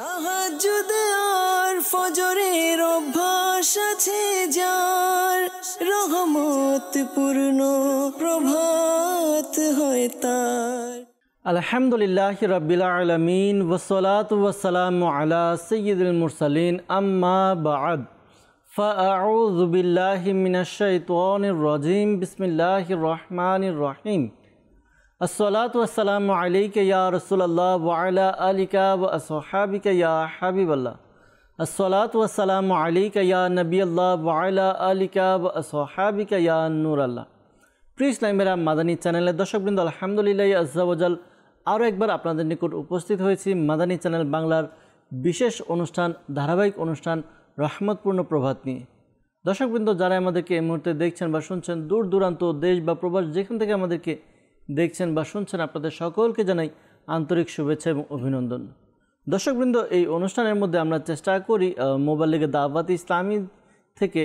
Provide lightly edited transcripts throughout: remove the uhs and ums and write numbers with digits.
তাহাজ্জুদ আর ফজরের অভ্যাস আছে যার, রহমত পূর্ণ প্রভাত হয় তার। আলহামদুলিল্লাহি রাব্বিল আলামিন ওয়াসসালাতু ওয়াসসালামু আলা সাইয়্যিদিল মুরসালিন আম্মা বা'দ ফাআউযু বিল্লাহি মিনাশ শাইতানির রাজীম বিসমিল্লাহির রহমানির রহিম। আসসালাতু ওয়াসসালামু আলাইকা ইয়া রাসূলুল্লাহ ওয়া আলা আলিকা ওয়া আসহাবিকা ইয়া হাবিবাল্লাহ। আসসালাতু ওয়াসসালামু আলাইকা ইয়া নবিয়াল্লাহ ওয়া আলা আলিকা ওয়া আসহাবিকা ইয়া নূরাল্লাহ। প্রিয় ইসলামেরা মাদানী চ্যানেলের দর্শকবৃন্দ, আলহামদুলিল্লাহ আযজা ওয়া জাল আরও একবার আপনাদের নিকট উপস্থিত হয়েছি মাদানী চ্যানেল বাংলার বিশেষ অনুষ্ঠান, ধারাবাহিক অনুষ্ঠান রহমতপূর্ণ প্রভাত নিয়ে। দর্শকবৃন্দ, যারা আমাদেরকে এই মুহূর্তে দেখছেন বা শুনছেন, দূর দূরান্ত দেশ বা প্রবাস যেখান থেকে আমাদেরকে দেখছেন বা শুনছেন, আপনাদের সকলকে জানাই আন্তরিক শুভেচ্ছা এবং অভিনন্দন। দর্শকবৃন্দ, এই অনুষ্ঠানের মধ্যে আমরা চেষ্টা করি মোবাইল লিগে দাওয়াত ইসলামী থেকে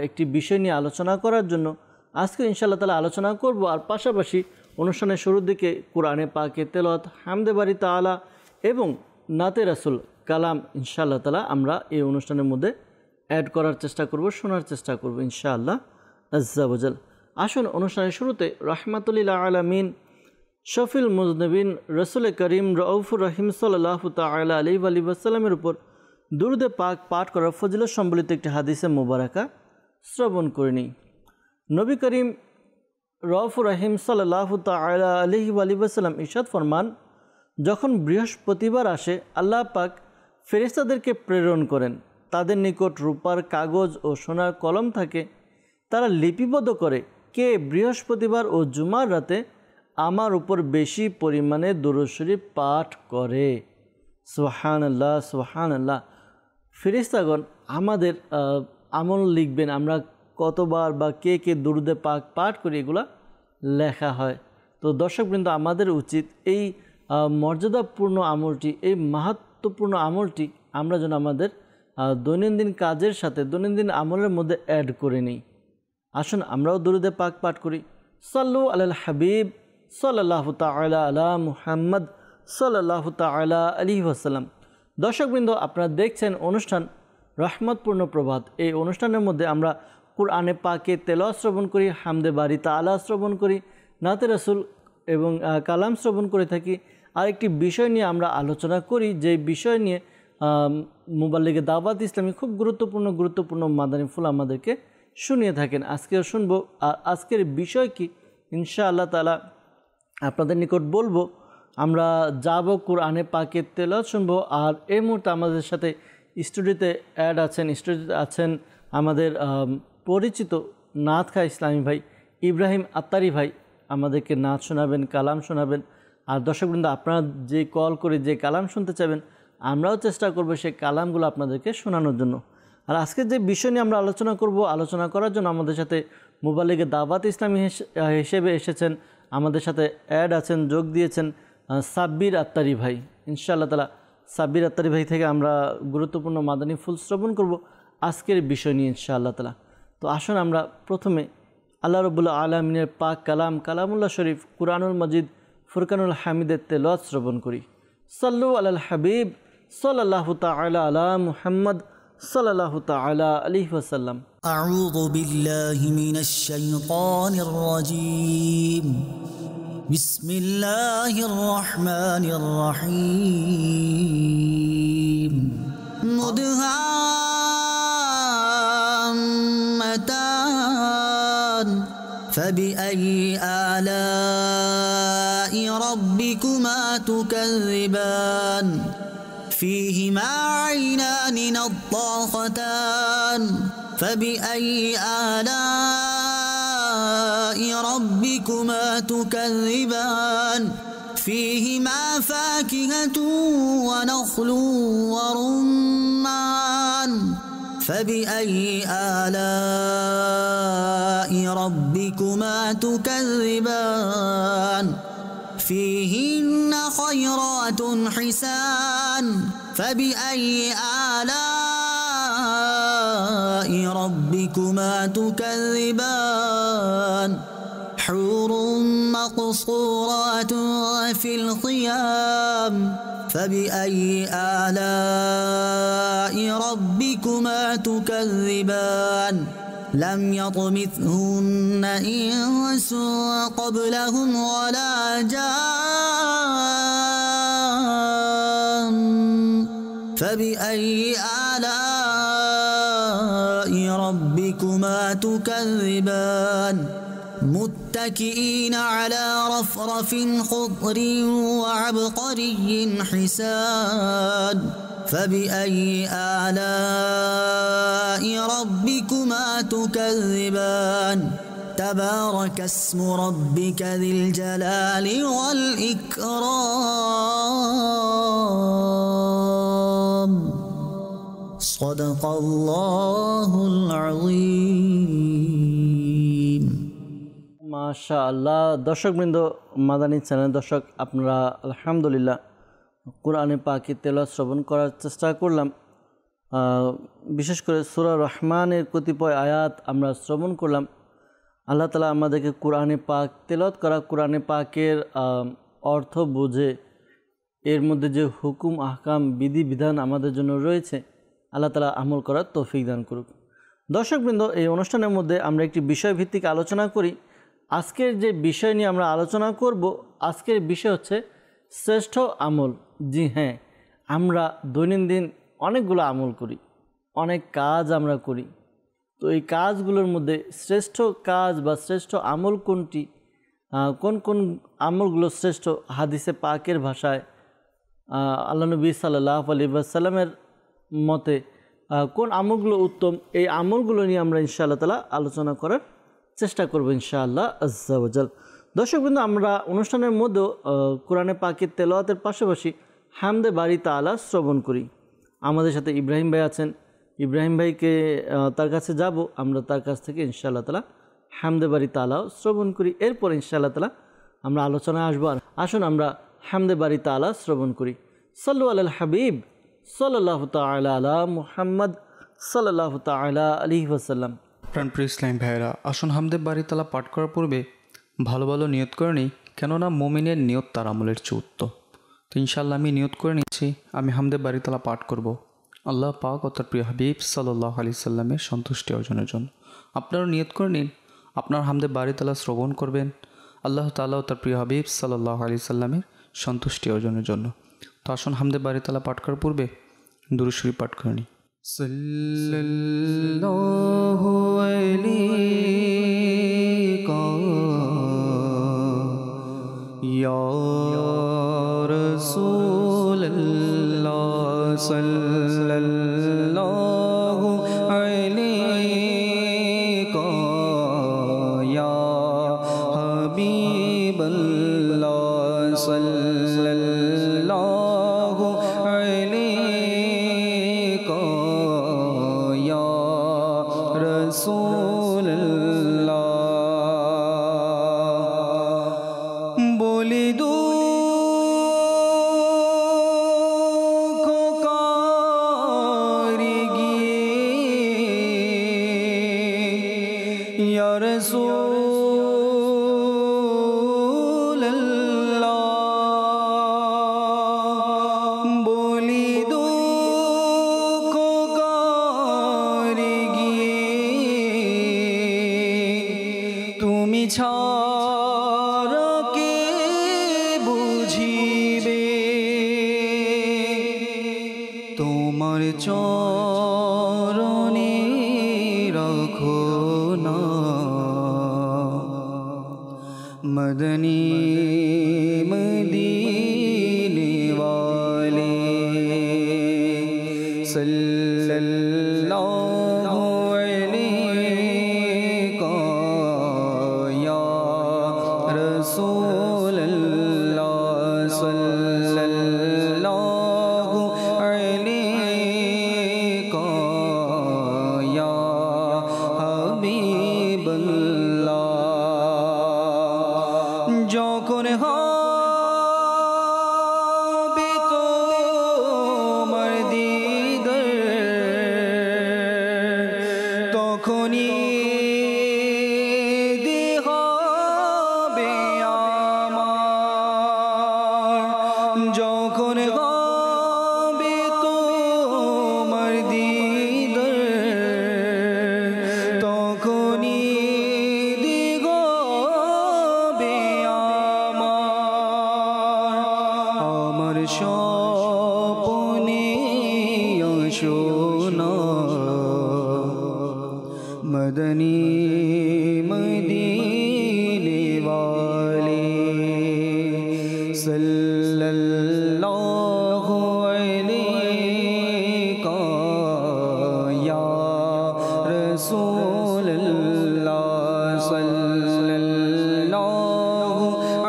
একটি বিষয় নিয়ে আলোচনা করার জন্য। আজকে ইনশাআল্লাহ তাআলা আলোচনা করব, আর পাশাপাশি অনুষ্ঠানের শুরুর দিকে কোরআনে পাকে তেলাওয়াত, হামদে বারি তাআলা এবং নাতে রাসূল কালাম ইনশাআল্লাহ তাআলা আমরা এই অনুষ্ঠানের মধ্যে অ্যাড করার চেষ্টা করব, শোনার চেষ্টা করব ইনশাআল্লাহ আযজা ওয়া জাল। আসুন অনুষ্ঠানের শুরুতে রাহমাতুল আলামিন শফিল মুজনিবিন রসুল করিম রউফুর রহিম সাল্লাল্লাহু তাআলা আলাইহি ওয়াসাল্লামের উপর দুরূদে পাক পাঠ করার ফজিলত সম্বলিত একটি হাদিসে মুবারাকা শ্রবণ করে নিই। নবী করিম রউফুর রহিম সাল্লাল্লাহু তাআলা আলাইহি ওয়াসাল্লাম ইরশাদ ফরমান, যখন বৃহস্পতিবার আসে আল্লাহ পাক ফেরেশতাদেরকে প্রেরণ করেন। তাদের নিকট রূপার কাগজ ও সোনার কলম থাকে। তারা লিপিবদ্ধ করে কে বৃহস্পতিবার ও জুমার রাতে আমার উপর বেশি পরিমাণে দুরূদ শরীফ পাঠ করে। সুবহানাল্লাহ সুবহানাল্লাহ। ফেরেশতাগণ আমাদের আমল লিখবেন, আমরা কতবার বা কে কে দুরূদে পাক পাঠ করি এগুলা লেখা হয়। তো দর্শকবৃন্দ, আমাদের উচিত এই মর্যাদাপূর্ণ আমলটি, এই মাহাত্ম্যপূর্ণ আমলটি আমরা যেন আমাদের দৈনন্দিন কাজের সাথে, দৈনন্দিন আমলের মধ্যে অ্যাড করে নিই। আসুন আমরাও দুরূদে পাক পাঠ করি। সাল্লু আলাল হাবিব সাল্লাল্লাহু তাআলা আলা মুহাম্মদ সাল্লাল্লাহু তাআলা আলাইহি ওয়াসাল্লাম। দর্শকবৃন্দ, আপনারা দেখছেন অনুষ্ঠান রহমতপূর্ণ প্রভাত। এই অনুষ্ঠানের মধ্যে আমরা কুরআনে পাকে তেলাওয়াত শ্রবণ করি, হামদে বারি তাআলা শ্রবণ করি, নাতে রাসূল এবং কালাম শ্রবণ করে থাকি। আরেকটি বিষয় নিয়ে আমরা আলোচনা করি, যে বিষয় নিয়ে মুবাল্লিগে দাওয়াত ইসলামী খুব গুরুত্বপূর্ণ মাদানী ফুল আমাদেরকে শুনিয়ে থাকেন। আজকেও শুনবো। আর আজকের বিষয় কি ইনশাআল্লাহ তাআলা আপনাদের নিকট বলবো। আমরা যাব কুরআনে পাকে তেলাওয়াত শুনবো। আর এই মুহূর্তে আমাদের সাথে স্টুডিওতে আছেন আমাদের পরিচিত নাতখা ইসলামী ভাই ইব্রাহিম আত্তারি ভাই, আমাদেরকে নাত শোনাবেন, কালাম শোনাবেন। আর দর্শকবৃন্দ, আপনারা যে কল করে যে কালাম শুনতে চাইবেন, আমরাও চেষ্টা করবো সেই কালামগুলো আপনাদেরকে শোনানোর জন্য। আর আজকে যে বিষয় নিয়ে আমরা আলোচনা করার জন্য আমাদের সাথে মুবাল্লিগে দাওয়াত ইসলামী হিসেবে এসেছেন, আমাদের সাথে অ্যাড আছেন, যোগ দিয়েছেন সাব্বির আত্তারি ভাই। ইনশাআল্লাহ তাআলা সাব্বির আত্তারি ভাই থেকে আমরা গুরুত্বপূর্ণ মাদানী ফুল শ্রবণ করব আজকের বিষয় নিয়ে ইনশাআল্লাহ তাআলা। তো আসুন আমরা প্রথমে আল্লাহ রাব্বুল আলামিনের পাক কালাম, কালামুল্লাহ শরীফ, কুরআনুল মাজিদ, ফুরকানুল হামিদের তেলাওয়াত শ্রবণ করি। সাল্লু আলাল হাবিব সাল্লাল্লাহু তাআলা আলা মুহাম্মদ সাল্লাল্লাহু তাআলা আলাইহি ওয়াসাল্লাম। আউযু বিল্লাহি মিনাশ শাইতানির রাজীম। বিসমিল্লাহির রহমানির রহিম। মুদহাম্মাতান ফাবিআইয়ি আলা'i রাব্বিকুমা তুকাযযিবান। فيهما عينان نضاختان فبأي آلاء ربكما تكذبان. فيهما فاكهة ونخل ورمان فبأي آلاء ربكما تكذبان. فيهن خيرات حسان فبأي آلاء ربكما تكذبان. حور مقصورات في الخيام فبأي آلاء ربكما تكذبان لم يطمثهن إنس قبلهم ولا جان فبأي آلاء ربكما تكذبان متكئين على رفرف خضر وعبقري حسان فبأي آلاء ربكما تكذبان تبارك اسم ربك ذي الجلال والإكرام صدق الله العظيم মাশাআল্লাহ। দর্শকবৃন্দ, মাদানী চ্যানেল দর্শক, আপনারা আলহামদুলিল্লাহ কোরআনে পাকের তেলাওয়াত শ্রবণ করার চেষ্টা করলাম। বিশেষ করে সূরা রহমানের কতিপয় আয়াত আমরা শ্রবণ করলাম। আল্লাহ তাআলা আমাদেরকে কোরআনে পাক তেলাওয়াত করা, কোরআনে পাকের অর্থ বুঝে এর মধ্যে যে হুকুম আহকাম বিধিবিধান আমাদের জন্য রয়েছে, আল্লাহ তাআলা আমল করার তৌফিক দান করুক। দর্শকবৃন্দ, এই অনুষ্ঠানের মধ্যে আমরা একটি বিষয়ভিত্তিক আলোচনা করি। আজকের যে বিষয় নিয়ে আমরা আলোচনা করব, আজকের বিষয় হচ্ছে শ্রেষ্ঠ আমল। জি হ্যাঁ, আমরা দৈনন্দিন অনেকগুলো আমল করি, অনেক কাজ আমরা করি। তো এই কাজগুলোর মধ্যে শ্রেষ্ঠ কাজ বা শ্রেষ্ঠ আমল কোনটি, কোন কোন আমলগুলো শ্রেষ্ঠ, হাদিসে পাকের ভাষায় আল্লাহ নবী সাল্লাল্লাহু আলাইহি ওয়াসাল্লামের মতে কোন আমলগুলো উত্তম, এই আমলগুলো নিয়ে আমরা ইনশাআল্লাহ তাআলা আলোচনা করার চেষ্টা করব ইনশাআল্লাহ আজ্জা ওয়া জাল। দর্শকবৃন্দ, আমরা অনুষ্ঠানের মধ্যে কোরআনে পাকের তেলাওয়াতের পাশাপাশি হামদে বারি তাআলা শ্রবণ করি। আমাদের সাথে ইব্রাহিম ভাই আছেন, ইব্রাহিম ভাইকে তার কাছে যাব, আমরা তার কাছ থেকে ইনশাআল্লাহ তাআলা হামদে বারি তাআলাও শ্রবণ করি। এরপর ইনশাআল্লাহ তাআলা আমরা আলোচনায় আসবো। আসুন আমরা হামদে বারি তাআলা শ্রবণ করি। সাল্লু আলাল হাবিব সাল্লাল্লাহু তাআলা আলা মুহাম্মদ সাল্লাল্লাহু তাআলা আলাইহি ওয়াসাল্লাম। প্রাণপ্রিয় ইসলাম ভাইয়েরা, আসুন হামদে বারি তাআলা পাঠ করার পূর্বে ভালো ভালো নিয়ত করে নিই, কেননা মুমিনের নিয়ত তার আমলের চেয়ে উত্তম। তো ইনশাআল্লাহ আমি নিয়ত করে নিচ্ছি, আমি হামদে বারি তাআলা পাঠ করব আল্লাহ পাক ও তার প্রিয় হাবিব সাল্লাল্লাহু আলাইহি সাল্লামের সন্তুষ্টি অর্জনের জন্য। আপনারাও নিয়ত করে নিন, আপনার হামদে বারি তাআলা শ্রবণ করবেন আল্লাহ তাআলা ও তার প্রিয় হাবিব সাল্লাল্লাহু আলাইহি সাল্লামের সন্তুষ্টি অর্জনের জন্য। তো আসুন হামদে বারি তাআলা পাঠ করার পূর্বে দুরূদ শরীফ পাঠ করে নিই। সাল্লাল্লাহু আলাইকা ইয়া রাসূলুল্লাহ সাল্লাল্লাহু আলাইকা ইয়া হাবিবাল্লাহ সাল্লাল্লাহু আলাইকা ইয়া রাসূলুল্লাহ। বলি দুঃখ কারি গিয়ে ইয়া রাসূলুল্লাহ, বলি দুঃখ কারি গিয়ে তুমি ছাড়া কে বুঝিবে, তোমার চরণে রাখো না মদনী মদিনে ওয়ালে সাল্লাল্লাহু আলাইকা ইয়া রাসূলুল্লাহ সাল্লাল্লাহু আলাইকা ইয়া হাবিবাল্লাহ। যখন হবে তোমার দিদার सोना मदनी मदीने वाले सल्लल्लाहु अलैका या रसूल अल्लाह सल्लल्लाहु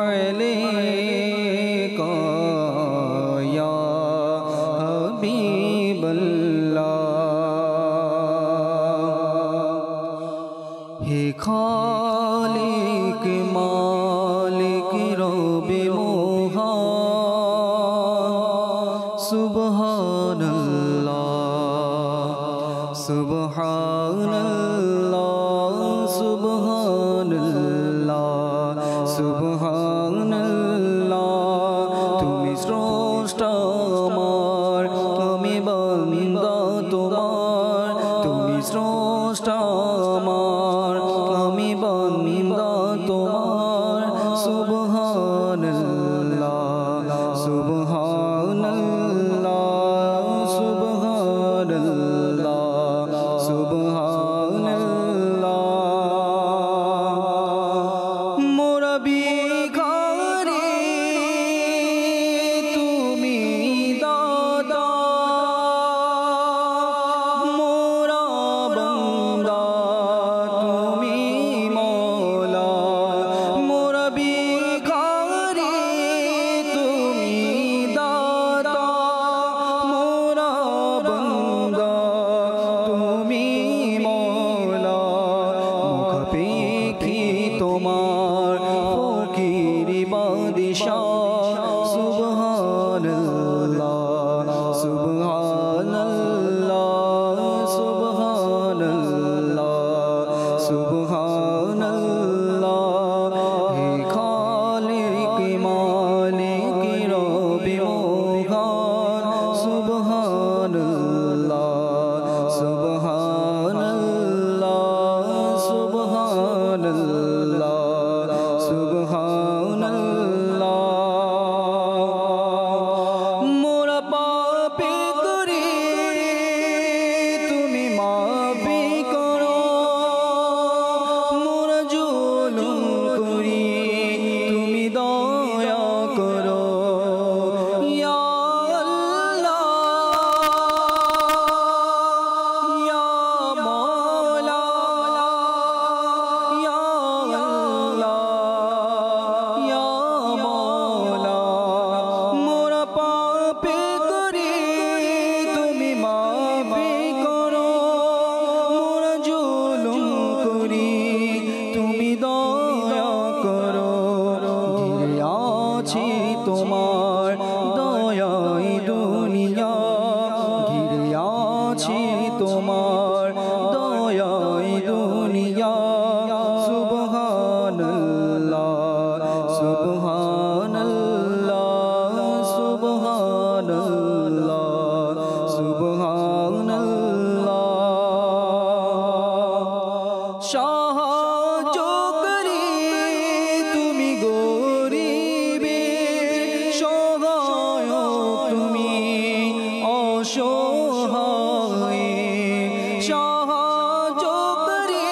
अलैका या हबीब अल्लाह। हे खालिक मालिक रब्बे मोहन सुबहानल्लाह सुबहानल्लाह सुबहानल्लाह सुबहानल्लाह। তুমি স্রষ্টা আমার আমি বান্দা তোমার, তুমি স্রষ্টা আমার আমি বান্দা তোমার। সুবহানাল্লাহ সুবহানাল্লাহ সুবহানাল্লাহ সুবহানাল্লাহ। মোরা ভিখারি তুমি দাতা, মোরা বান্দা তুমি মওলা। মোরা ভিখারি তুমি দাতা, মোরা বান্দা তুমি মওলা। মুখাপেক্ষী তোমার ফকিরি বাদশাহ সুবহানাল্লাহ সুবহানাল্লাহ সুবহানাল্লাহ সুবহানাল্লাহ। হে খালিক মালিক রব্বে মোহন সুবহানাল্লাহ সুবহানাল্লাহ সুবহানাল্লাহ সুবহানাল্লাহ। মোরা পাপী করি তুমি মাফি করো, মোরা জুলুম করি তুমি দয়া করো। ইয়া আল্লাহ ইয়া মওলা ইয়া আল্লাহ ইয়া মওলা। মোরা পাপী করি তুমি মাফি করো, মোরা জুলুম করি তুমি দয়া করো। ঘিরে আছি তোমার দয়াই দুনিয়া, ঘিরে আছি তোমার দয়াই দুনিয়া। সুবহানাল্লাহ সুবহানাল্লাহ সুবহানাল্লাহ সুবহানাল্লাহ। সাহায্য করি তুমি গরিবের সহায়ক তুমি অসহায়। সাহায্য করি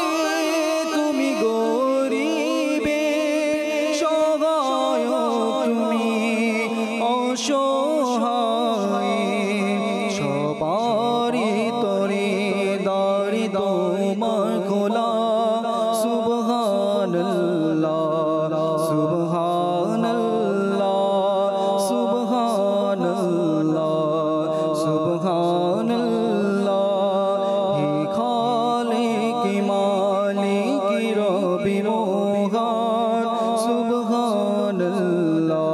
তুমি গরিবের সহায়ক তুমি অসহায়। সবারই তরে দারি তোমার খোলা সুবহানাল্লাহ সুবহানাল্লাহ সুবহানাল্লাহ সুবহানাল্লাহ। হে খালিক মালিক রব্বে মোহন সুবহানাল্লাহ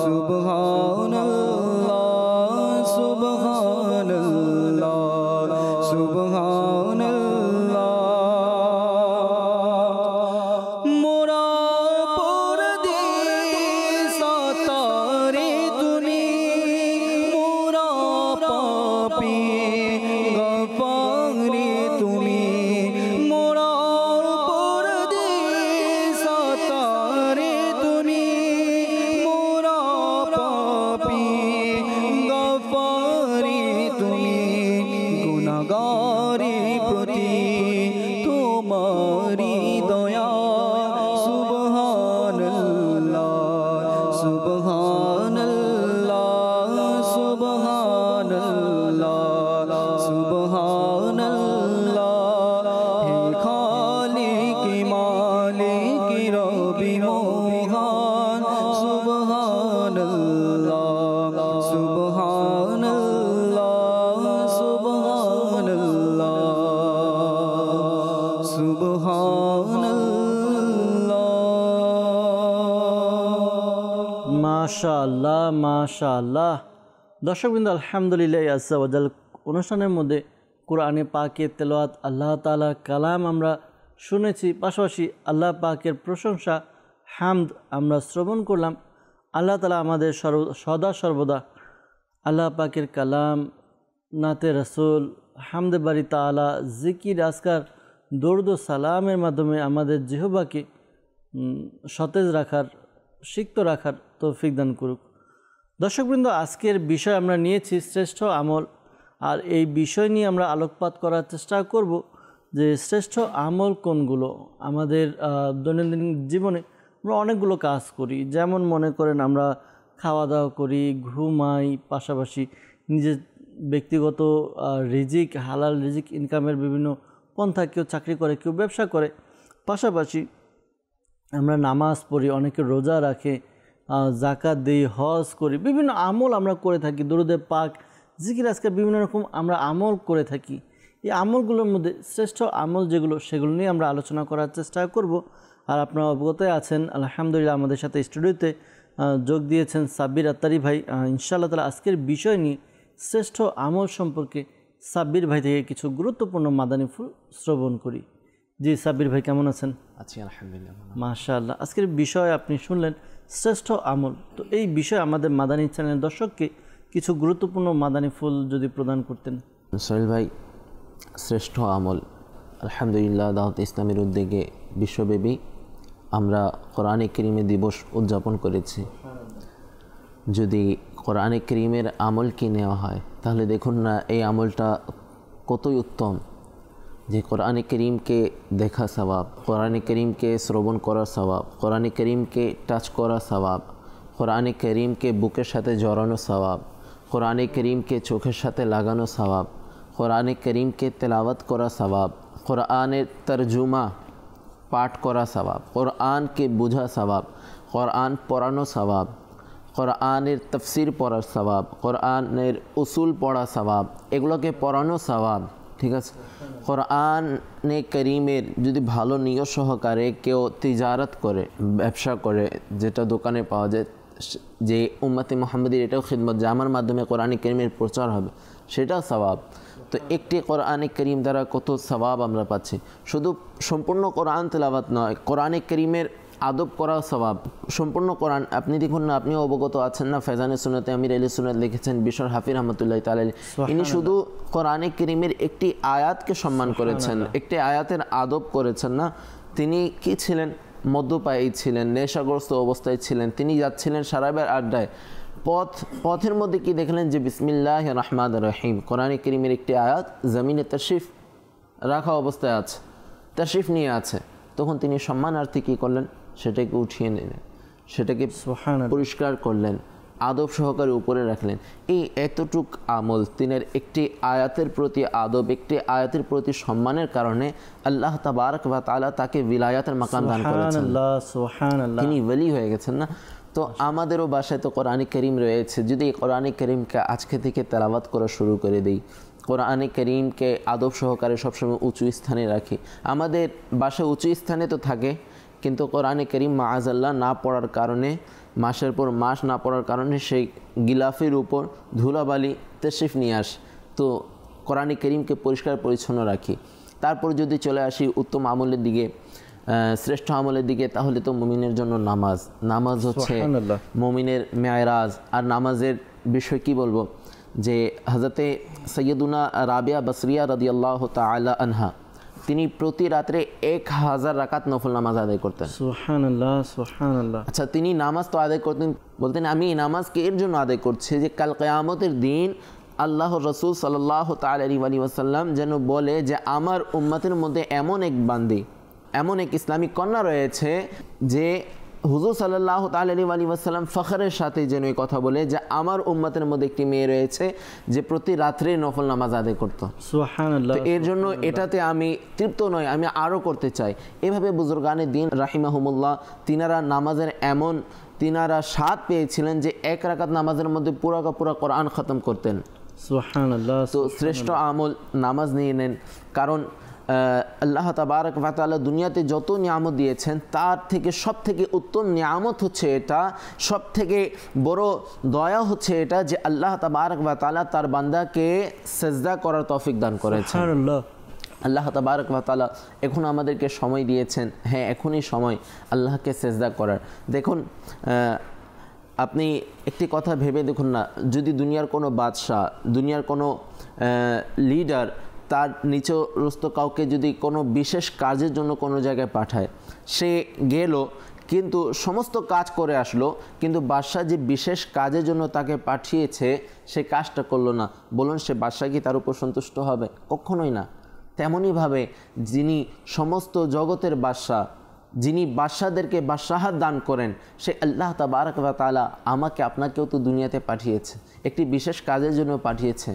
সুবহানাল্লাহ সুবহানাল্লাহ সুবহানাল্লাহ। মোরা পরদেশ সাতারে তুমি, মোরা পাপী গফারে তুমি। মোরা পরদেশ সাতারে তুমি, মোরা পাপী গফারে তুমি। মাশাআল্লাহ মাশাআল্লাহ। দর্শকবৃন্দ, আলহামদুলিল্লাহ আজ্জা ওয়াজাল অনুষ্ঠানের মধ্যে কোরআনে পাকের তেলাওয়াত, আল্লাহ তাআলার কালাম আমরা শুনেছি, পাশাপাশি আল্লাহ পাকের প্রশংসা হামদ আমরা শ্রবণ করলাম। আল্লাহ তাআলা আমাদের সদা সর্বদা আল্লাহ পাকের কালাম, নাতে রাসূল, হামদে বারি তাআলা, জিকির, আজকার, দরুদ ও সালামের মাধ্যমে আমাদের জিহ্বাকে সতেজ রাখার, সিক্ত রাখার তৌফিক দান করুক। দর্শকবৃন্দ, আজকের বিষয় আমরা নিয়েছি শ্রেষ্ঠ আমল, আর এই বিষয় নিয়ে আমরা আলোকপাত করার চেষ্টা করব যে শ্রেষ্ঠ আমল কোনগুলো। আমাদের দৈনন্দিন জীবনে আমরা অনেকগুলো কাজ করি, যেমন মনে করেন আমরা খাওয়া দাওয়া করি, ঘুমাই, পাশাপাশি নিজের ব্যক্তিগত রিজিক, হালাল রিজিক ইনকামের বিভিন্ন পন্থা, কেউ চাকরি করে, কেউ ব্যবসা করে, পাশাপাশি আমরা নামাজ পড়ি, অনেকে রোজা রাখে, জাকাত দিই, হজ করি, বিভিন্ন আমল আমরা করে থাকি, দরুদে পাক, জিকির, আজকাল বিভিন্ন রকম আমরা আমল করে থাকি। এই আমলগুলোর মধ্যে শ্রেষ্ঠ আমল যেগুলো, সেগুলো নিয়ে আমরা আলোচনা করার চেষ্টা করব। আর আপনারা অবগত আছেন, আলহামদুলিল্লাহ আমাদের সাথে স্টুডিওতে যোগ দিয়েছেন সাব্বির আত্তারি ভাই। ইনশাআল্লাহ তাআলা আজকের বিষয় নিয়ে শ্রেষ্ঠ আমল সম্পর্কে সাব্বির ভাই থেকে কিছু গুরুত্বপূর্ণ মাদানী ফুল শ্রবণ করি। জি সাব্বির ভাই, কেমন আছেন? আছি আলহামদুলিল্লাহ। মাশাআল্লাহ, আজকের বিষয় আপনি শুনলেন শ্রেষ্ঠ আমল। তো এই বিষয়ে আমাদের মাদানী চ্যানেলের দর্শককে কিছু গুরুত্বপূর্ণ মাদানী ফুল যদি প্রদান করতেন। সোহেল ভাই, শ্রেষ্ঠ আমল, আলহামদুলিল্লাহ দাওয়াত ইসলামের উদ্যোগে বিশ্বব্যাপী আমরা কোরআনে কারীমে দিবস উদযাপন করেছি। যদি কোরআনে কারীমের আমলকে নেওয়া হয় তাহলে দেখুন না এই আমলটা কতই উত্তম, যে কোরআনে কারীমকে দেখা সওয়াব, কোরআনে কারীমকে শ্রবণ করা সওয়াব, কোরআনে কারীমকে টাচ করা সওয়াব, কোরআনে কারীমকে বুকের সাথে জড়ানো সওয়াব, কোরআনে কারীমকে চোখের সাথে লাগানো সওয়াব, কোরআনে কারীমকে তেলাওয়াত করা সওয়াব, কোরআনের তরজুমা পাঠ করা সওয়াব, কোরআনকে বোঝা সওয়াব, কোরআন পড়ানো সওয়াব, কোরআনের তফসির পড়ার সওয়াব, কোরআনের উসুল পড়া সওয়াব, এগুলোকে পড়ানো সওয়াব। ঠিক আছে, কোরআনে কারীমের যদি ভালো নিয়ত সহকারে কেউ তিজারত করে, ব্যবসা করে, যেটা দোকানে পাওয়া যায়, যে উম্মতে মুহাম্মাদির এটাও খিদমত যে আমার মাধ্যমে কোরআনে কারীমের প্রচার হবে, সেটাও সওয়াব। তো একটি কোরআনে কারীম দ্বারা কত সওয়াব আমরা পাচ্ছি। শুধু সম্পূর্ণ কোরআন তেলাওয়াত নয়, কোরআনে কারীমের আদব করাও সওয়াব। সম্পূর্ণ কোরআন আপনি দেখুন না, আপনিও অবগত আছেন না, ফেজানে সুন্নতে আমির আলী সুন্নাত লিখেছেন বিশর হাফিজ রহমতুল্লাহ তাআলা, ইনি শুধু কোরআনে কারীমের একটি আয়াতকে সম্মান করেছেন, একটি আয়াতের আদব করেছেন না। তিনি কি ছিলেন? মদ্যপায়ী ছিলেন, নেশাগ্রস্ত অবস্থায় ছিলেন, তিনি যাচ্ছিলেন সারাবের আড্ডায়, পথের মধ্যে কি দেখলেন যে বিসমিল্লাহির রহমানির রহিম কোরআনে কারীমের একটি আয়াত জমিনে তাশরিফ রাখা অবস্থায় আছে, তাশরিফ নিয়ে আছে, তখন তিনি সম্মানার্থে কী করলেন? সেটাকে উঠিয়ে নিলেন, সেটাকে পরিষ্কার করলেন, আদব সহকারে উপরে রাখলেন। এই এতটুক আমল, তিনের একটি আয়াতের প্রতি আদব, একটি আয়াতের প্রতি সম্মানের কারণে আল্লাহ তাবারক ওয়া তাআলা তাকে বিলায়াতের মাকাম দান করেছেন, তিনি ওলি হয়ে গেছেন না। তো আমাদেরও বাসায় তো কোরআনে কারীম রয়েছে, যদি এই কোরআনে কারীমকে আজকে থেকে তেলাওয়াত করা শুরু করে দিই, কোরআনে কারীমকে আদব সহকারে সবসময় উঁচু স্থানে রাখি। আমাদের বাসায় উঁচু স্থানে তো থাকে, কিন্তু কোরআনে কারীম মাআযাল্লাহ না পড়ার কারণে, মাসের পর মাস না পড়ার কারণে সেই গিলাফের উপর ধুলাবালি তাশরিফ নিয়ে আসে। তো কোরআনে কারীমকে পরিষ্কার পরিচ্ছন্ন রাখি। তারপর যদি চলে আসি উত্তম আমলের দিকে, শ্রেষ্ঠ আমলের দিকে, তাহলে তো মুমিনের জন্য নামাজ। নামাজ হচ্ছে মুমিনের মেয়রাজ। আর নামাজের বিষয় কি বলবো, যে হযরতে সৈয়দুনা রাবিয়া বসরিয়া রাদিয়াল্লাহু তাআলা আনহা, তিনি প্রতি রাত্রে 1000 রাকাত নফল নামাজ আদায় করতেন। সুবহানাল্লাহ সুবহানাল্লাহ। আচ্ছা, তিনি নামাজ তো আদায় করতেন, বলতেন আমি এই নামাজকে এর জন্য আদায় করছি যে কাল কিয়ামতের দিন আল্লাহর রাসূল সাল্লাল্লাহু তাআলা আলাইহি ওয়াসাল্লাম যেন বলে যে আমার উম্মতের মধ্যে এমন এক বান্দি, এমন এক ইসলামিক কন্যা রয়েছে যে হুজুর সাল্লাল্লাহু তাআলা আলাইহি ওয়াসাল্লাম ফখরের সাথে যেন এই কথা বলে যে আমার উম্মতের মধ্যে একটি মেয়ে রয়েছে যে প্রতি রাত্রে নফল নামাজ আদায় করত। সুবহানাল্লাহ। তো এর জন্য এটাতে আমি তৃপ্ত নই, আমি আরও করতে চাই। এভাবে বুজুর্গানে দিন রাহিমাহুমুল্লাহ তিনারা নামাজের এমন তিনারা স্বাদ পেয়েছিলেন যে এক রাকাত নামাজের মধ্যে পুরা কোরআন খতম করতেন। সুবহানাল্লাহ। তো শ্রেষ্ঠ আমল নামাজ নিয়ে নেন, কারণ আল্লাহ তাবারক ওয়া তাআলা দুনিয়াতে যত নিয়ামত দিয়েছেন তার থেকে সব থেকে উত্তম নিয়ামত হচ্ছে এটা, সব থেকে বড় দয়া হচ্ছে এটা যে আল্লাহ তাবারক ওয়া তাআলা তার বান্দাকে সেজদা করার তৌফিক দান করেছেন। সুবহানাল্লাহ। আল্লাহ তাবারক ওয়া তাআলা এখন আমাদেরকে সময় দিয়েছেন, হ্যাঁ এখনই সময় আল্লাহকে সেজদা করার। দেখুন আপনি একটি কথা ভেবে দেখুন না, যদি দুনিয়ার কোনো বাদশাহ, দুনিয়ার কোনো লিডার তার নিচরস্থ কাউকে যদি কোনো বিশেষ কাজের জন্য কোনো জায়গায় পাঠায়, সে গেল কিন্তু সমস্ত কাজ করে আসলো, কিন্তু বাদশাহ যে বিশেষ কাজের জন্য তাকে পাঠিয়েছে সে কাজটা করলো না, বলুন সে বাদশাহ কি তার উপর সন্তুষ্ট হবে? কখনোই না। তেমনইভাবে যিনি সমস্ত জগতের বাদশাহ, যিনি বাদশাদেরকে বাদশাহাত দান করেন, সে আল্লাহ তাবারক ওয়া তাআলা আমাকে আপনাকেও তো দুনিয়াতে পাঠিয়েছে, একটি বিশেষ কাজের জন্য পাঠিয়েছে,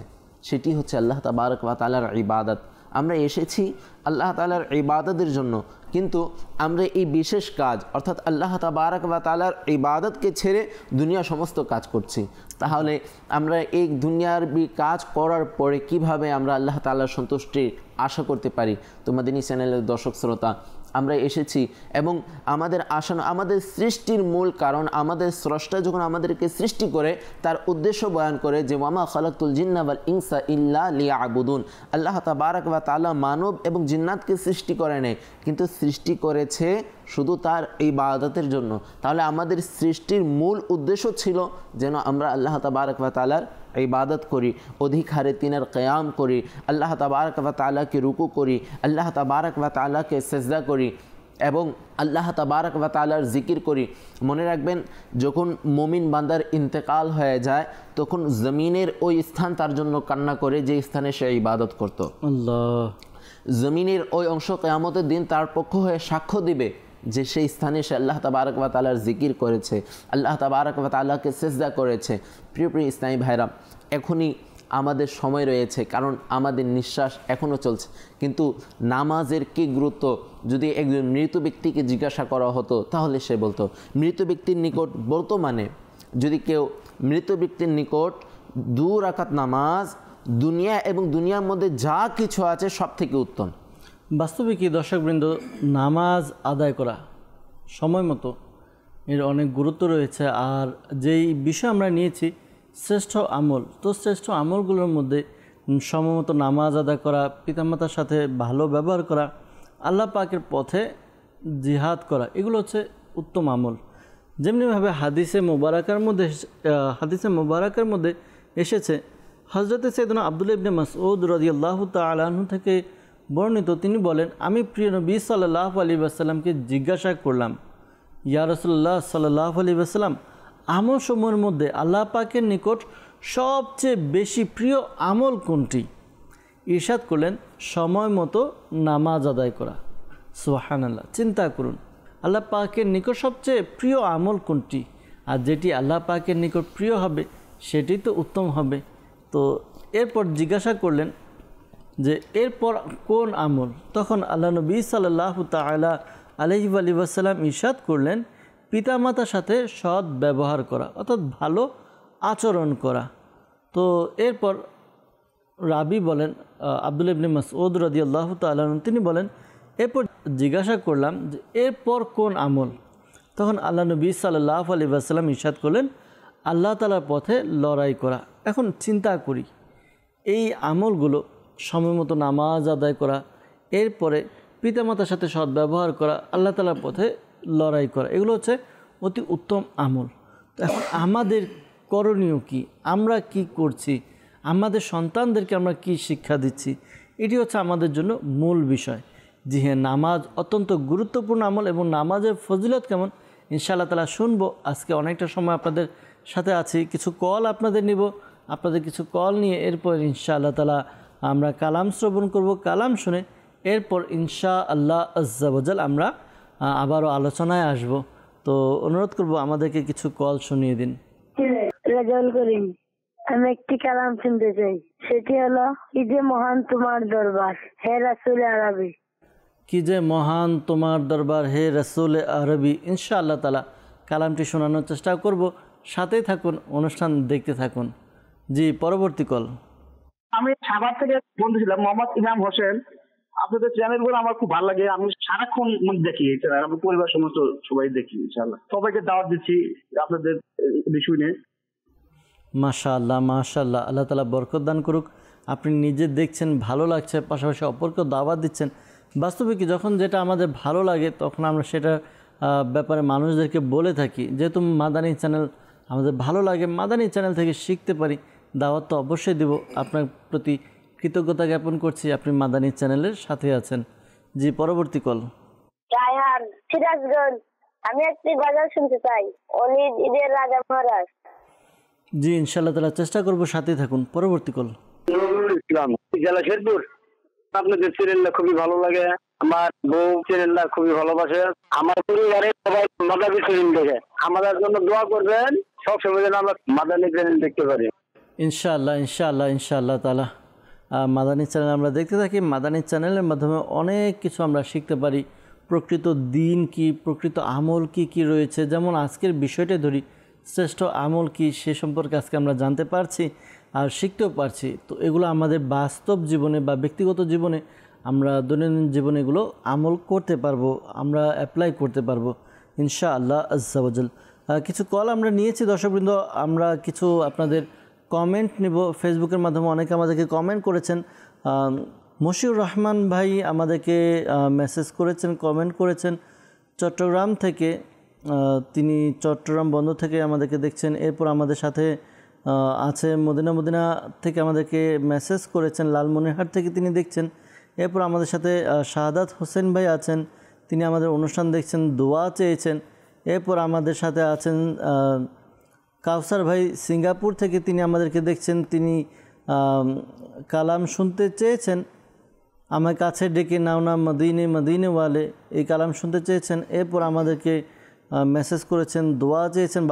সেটি হচ্ছে আল্লাহ তাবারক ওয়া তাআলার ইবাদত। আমরা এসেছি আল্লাহ তাআলার ইবাদতের জন্য, কিন্তু আমরা এই বিশেষ কাজ অর্থাৎ আল্লাহ তাবারক ওয়া তাআলার ইবাদতকে ছেড়ে দুনিয়া সমস্ত কাজ করছি। তাহলে আমরা এই দুনিয়ার কাজ করার পরে কিভাবে আমরা আল্লাহ তাআলার সন্তুষ্টি আশা করতে পারি? তোমাদের এই চ্যানেলের দর্শক শ্রোতা, আমরা এসেছি এবং আমাদের আশা, আমাদের সৃষ্টির মূল কারণ, আমাদের স্রষ্টা যখন আমাদেরকে সৃষ্টি করে তার উদ্দেশ্য বয়ান করে যে ওয়ামা খালাকতুল জিন্না ওয়াল ইনসা ইল্লা লিয়াবুদুন। আল্লাহ তাবারক ওয়া তাআলা মানব এবং জিন্নাতকে সৃষ্টি করে নেয়, কিন্তু সৃষ্টি করেছে শুধু তার ইবাদতের জন্য। তাহলে আমাদের সৃষ্টির মূল উদ্দেশ্য ছিল যেন আমরা আল্লাহ তাবারক ওয়া তাআলার ইবাদত করি, অধিক হারে তিনের কিয়াম করি, আল্লাহ তাবারক ওয়া তাআলাকে রুকু করি, আল্লাহ তাবারক ওয়া তাআলাকে সেজদা করি এবং আল্লাহ তাবারক ওয়া তাআলার জিকির করি। মনে রাখবেন, যখন মুমিন বান্দার ইন্তেকাল হয়ে যায় তখন জমিনের ওই স্থান তার জন্য কান্না করে যে স্থানে সে ইবাদত করত। আল্লাহ। জমিনের ওই অংশ কিয়ামতের দিন তার পক্ষ হয়ে সাক্ষ্য দিবে যে সেই স্থানে সে আল্লাহ তাবারক ওয়া তাআলার জিকির করেছে, আল্লাহ তাবারক ওয়া তাআলাকে সেজদা করেছে। প্রিয় প্রিয় ইসলামী ভাইরা, এখনই আমাদের সময় রয়েছে, কারণ আমাদের নিঃশ্বাস এখনও চলছে। কিন্তু নামাজের কী গুরুত্ব যদি একজন মৃত ব্যক্তিকে জিজ্ঞাসা করা হতো তাহলে সে বলতো, মৃত ব্যক্তির নিকট বর্তমানে যদি কেউ মৃত ব্যক্তির নিকট 2 রাকাত নামাজ দুনিয়া এবং দুনিয়ার মধ্যে যা কিছু আছে সব থেকে উত্তম। বাস্তবে কি দর্শকবৃন্দ, নামাজ আদায় করা সময় মতো এর অনেক গুরুত্ব রয়েছে। আর যেই বিষয় আমরা নিয়েছি শ্রেষ্ঠ আমল, তো শ্রেষ্ঠ আমলগুলোর মধ্যে সময়মতো নামাজ আদায় করা, পিতামাতার সাথে ভালো ব্যবহার করা, আল্লাহ পাকের পথে জিহাদ করা, এগুলো হচ্ছে উত্তম আমল। যেমনিভাবে হাদিসে মোবারকের মধ্যে এসেছে, হযরতে সাইয়েদনা আব্দুল্লাহ ইবনে মাসউদ রাদিয়াল্লাহু তাআলা আনহু থেকে বর্ণিত, তিনি বলেন, আমি প্রিয় নবী সাল্লাল্লাহু আলাইহি ওয়াসাল্লামকে জিজ্ঞাসা করলাম, ইয়া রাসূলুল্লাহ সাল্লাল্লাহু আলাইহি ওয়াসাল্লাম, আমল সমূহের মধ্যে আল্লাহ পাকের নিকট সবচেয়ে বেশি প্রিয় আমল কোনটি? ইরশাদ করলেন, সময় মতো নামাজ আদায় করা। সুবহানাল্লাহ। চিন্তা করুন, আল্লাহ পাকের নিকট সবচেয়ে প্রিয় আমল কোনটি? আর যেটি আল্লাহ পাকের নিকট প্রিয় হবে সেটি তো উত্তম হবে। তো এরপর জিজ্ঞাসা করলেন যে এরপর কোন আমল? তখন আল্লাহ নবী সাল্লাল্লাহু তাআলা আলাইহি ওয়াসাল্লাম ইরশাদ করলেন, পিতামাতার সাথে সৎ ব্যবহার করা, অর্থাৎ ভালো আচরণ করা। তো এরপর রাবি বলেন, আব্দুল্লাহ ইবনে মাসউদ রাদিয়াল্লাহু তাআলা আনহু, তিনি বলেন, এরপর জিজ্ঞাসা করলাম যে এরপর কোন আমল? তখন আল্লাহ নবী সাল্লাল্লাহু আলাইহি ওয়াসাল্লাম ইরশাদ করলেন, আল্লাহ তাআলার পথে লড়াই করা। এখন চিন্তা করি, এই আমলগুলো সময় মতো নামাজ আদায় করা, এরপরে পিতামাতার সাথে সদ্ব্যবহার করা, আল্লাহ তাআলার পথে লড়াই করা, এগুলো হচ্ছে অতি উত্তম আমল। তো এখন আমাদের করণীয় কি? আমরা কি করছি? আমাদের সন্তানদেরকে আমরা কি শিক্ষা দিচ্ছি? এটি হচ্ছে আমাদের জন্য মূল বিষয়। জি হ্যাঁ, নামাজ অত্যন্ত গুরুত্বপূর্ণ আমল এবং নামাজের ফজিলত কেমন ইনশাআল্লাহ তাআলা শুনবো। আজকে অনেকটা সময় আপনাদের সাথে আছি, কিছু কল আপনাদের নিব, আপনাদের কিছু কল নিয়ে এরপর ইনশাআল্লাহ তাআলা আমরা কালাম শ্রবণ করব। কালাম শুনে এরপর ইনশাআল্লাহ আজ্জা ওয়াজাল আমরা আবারও আলোচনায় আসব। তো অনুরোধ করব আমাদেরকে কিছু কল শুনিয়ে দিন। রেজাউল করিম, আমি একটি কালাম শুনতে চাই, সেটি হলো, কি যে মহান তোমার দরবার হে রাসূল আরবি। কি যে মহান তোমার দরবার হে রাসূল আরবি। ইনশাআল্লাহ তাআলা কালামটি শোনানোর চেষ্টা করব। সাথেই থাকুন, অনুষ্ঠান দেখতে থাকুন। জি, পরবর্তী কল। আমি সাভার থেকে বলতেছিলাম, মোহাম্মদ ইমাম হোসেন। আপনাদের চ্যানেলগুলো আমার খুব ভালো লাগে, আমি সারাক্ষণ দেখি এই চ্যানেল, আমার পরিবার সমস্ত সবাই দেখি। ইনশাআল্লাহ সবাইকে দাওয়াত দিচ্ছি আপনাদের বিষয় নিয়ে। মাশাআল্লাহ মাশাআল্লাহ, আল্লাহ তাআলা বরকত দান করুক। আপনি নিজে দেখছেন, ভালো লাগছে, পাশাপাশি অপরকেও দাওয়াত দিচ্ছেন। বাস্তবে কি যখন যেটা আমাদের ভালো লাগে তখন আমরা সেটার ব্যাপারে মানুষদেরকে বলে থাকি। যেহেতু মাদানী চ্যানেল আমাদের ভালো লাগে, মাদানী চ্যানেল থেকে শিখতে পারি, দাওয়াত তো অবশ্যই দেব। আপনার প্রতি কৃতজ্ঞতা জ্ঞাপন করছি, আপনি মাদানী চ্যানেলের সাথে আছেন। জি, পরবর্তী কল। রায়হান, সিরাজগঞ্জ। আমি একটি গজল শুনতে চাই, অলিদ ঈদের রাজা মহারাজ। জি, ইনশাআল্লাহ তাআলা চেষ্টা করব, সাথে থাকুন। পরবর্তী কল। নজরুল ইসলাম, জেলা শেরপুর। আপনাদের চ্যানেলটা খুবই ভালো লাগে, আমার বউ চ্যানেলটা খুবই ভালোবাসে, আমার পরিবারে সবাই মাদানী চ্যানেল দেখে। আমাদের জন্য দোয়া করবেন, সবসময় যেন আমরা মাদানী চ্যানেল দেখতে পারি। ইনশাআল্লাহ ইনশাআল্লাহ ইনশাআল্লাহ তাআলা মাদানী চ্যানেল আমরা দেখতে থাকি। মাদানী চ্যানেলের মাধ্যমে অনেক কিছু আমরা শিখতে পারি। প্রকৃত দিন কি, প্রকৃত আমল কি কি রয়েছে, যেমন আজকের বিষয়টা ধরি, শ্রেষ্ঠ আমল কি, সে সম্পর্কে আজকে আমরা জানতে পারছি আর শিখতেও পারছি। তো এগুলো আমাদের বাস্তব জীবনে বা ব্যক্তিগত জীবনে আমরা দৈনন্দিন জীবনে এগুলো আমল করতে পারবো, আমরা অ্যাপ্লাই করতে পারবো ইনশাআল্লাহ আজ্জা ওয়াজাল। কিছু কল আমরা নিয়েছি দর্শকবৃন্দ, আমরা কিছু আপনাদের কমেন্ট নেব ফেসবুকের মাধ্যমে। অনেকে আমাদেরকে কমেন্ট করেছেন। মশিউর রহমান ভাই আমাদেরকে মেসেজ করেছেন, কমেন্ট করেছেন চট্টগ্রাম থেকে। তিনি চট্টগ্রাম বন্দর থেকে আমাদেরকে দেখছেন। এরপর আমাদের সাথে আছে মদিনা থেকে আমাদেরকে মেসেজ করেছেন, লালমনিরহাট থেকে তিনি দেখছেন। এরপর আমাদের সাথে শাহাদাত হোসেন ভাই আছেন, তিনি আমাদের অনুষ্ঠান দেখছেন, দোয়া চেয়েছেন। এরপর আমাদের সাথে আছেন কাউসার ভাই সিঙ্গাপুর থেকে, তিনি আমাদেরকে দেখছেন, তিনি কালাম শুনতে চেয়েছেন। আমার কাছে ডেকে নাও না মদিনে মদিনে ওয়ালে, এই কালাম শুনতে চেয়েছেন। এরপর আমাদেরকে মেসেজ করেছেন, দোয়া চেয়েছেন।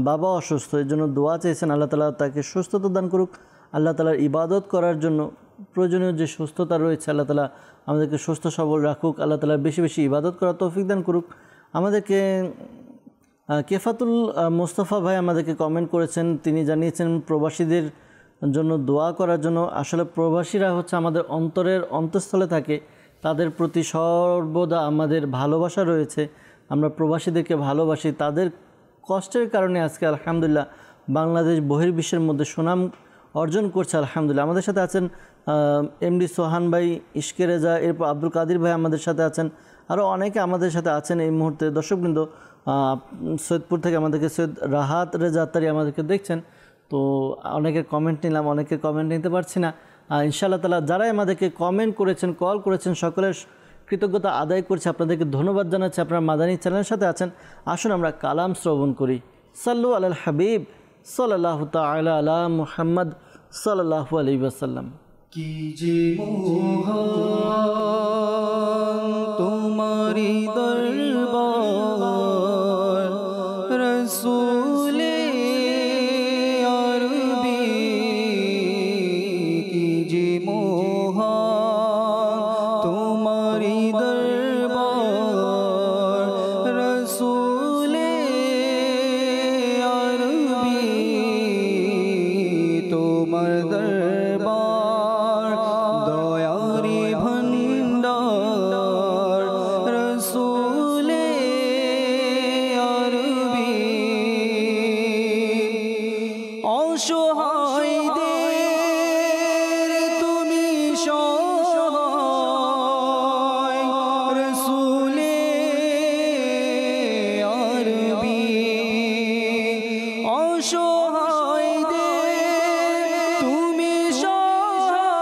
বাবা অসুস্থ, এর জন্য দোয়া চেয়েছেন, আল্লাহ তাআলা তাকে সুস্থতা দান করুক। আল্লাহ তাআলার ইবাদত করার জন্য প্রয়োজনীয় যে সুস্থতা রয়েছে, আল্লাহ তাআলা আমাদেরকে সুস্থ সবল রাখুক। আল্লাহ তাআলা বেশি বেশি ইবাদত করার তৌফিক দান করুক আমাদেরকে। কেফাতুল মোস্তফা ভাই আমাদেরকে কমেন্ট করেছেন, তিনি জানিয়েছেন প্রবাসীদের জন্য দোয়া করার জন্য। আসলে প্রবাসীরা হচ্ছে আমাদের অন্তরের অন্তঃস্থলে থাকে, তাদের প্রতি সর্বদা আমাদের ভালোবাসা রয়েছে। আমরা প্রবাসীদেরকে ভালোবাসি, তাদের কষ্টের কারণে আজকে আলহামদুলিল্লাহ বাংলাদেশ বহির্বিশ্বের মধ্যে সুনাম অর্জন করছে আলহামদুলিল্লাহ। আমাদের সাথে আছেন এমডি সোহান ভাই, ইশকে রেজা, এরপর আব্দুল কাদির ভাই আমাদের সাথে আছেন, আরও অনেকে আমাদের সাথে আছেন এই মুহূর্তে। দর্শকবৃন্দ সৈয়দপুর থেকে আমাদেরকে সৈয়দ রাহাত রেজা আত্তারি আমাদেরকে দেখছেন। তো অনেকের কমেন্ট নিলাম, অনেকের কমেন্ট নিতে পারছি না। ইনশাআল্লাহ তাআলা যারাই আমাদেরকে কমেন্ট করেছেন, কল করেছেন, সকলের কৃতজ্ঞতা আদায় করছে, আপনাদেরকে ধন্যবাদ জানাচ্ছি। আপনারা মাদানী চ্যানেলের সাথে আছেন। আসুন আমরা কালাম শ্রবণ করি। সাল্লু আলাল হাবিব সাল্লাল্লাহু তাআলা আলা মুহাম্মদ সাল্লাল্লাহু আলাইহি ওয়াসাল্লাম। কি যে মহান তোমারি দরবার রসূলে আরবি, কি যে মহান তোমারি দরবার রসূলে আরবি, তোমার দরবার দয়ারি ভণ্ডার রসূলে আরবি, অসহায়দের তুমি সহায় রসূলে আরবি, অসহায়দের তুমি সহায়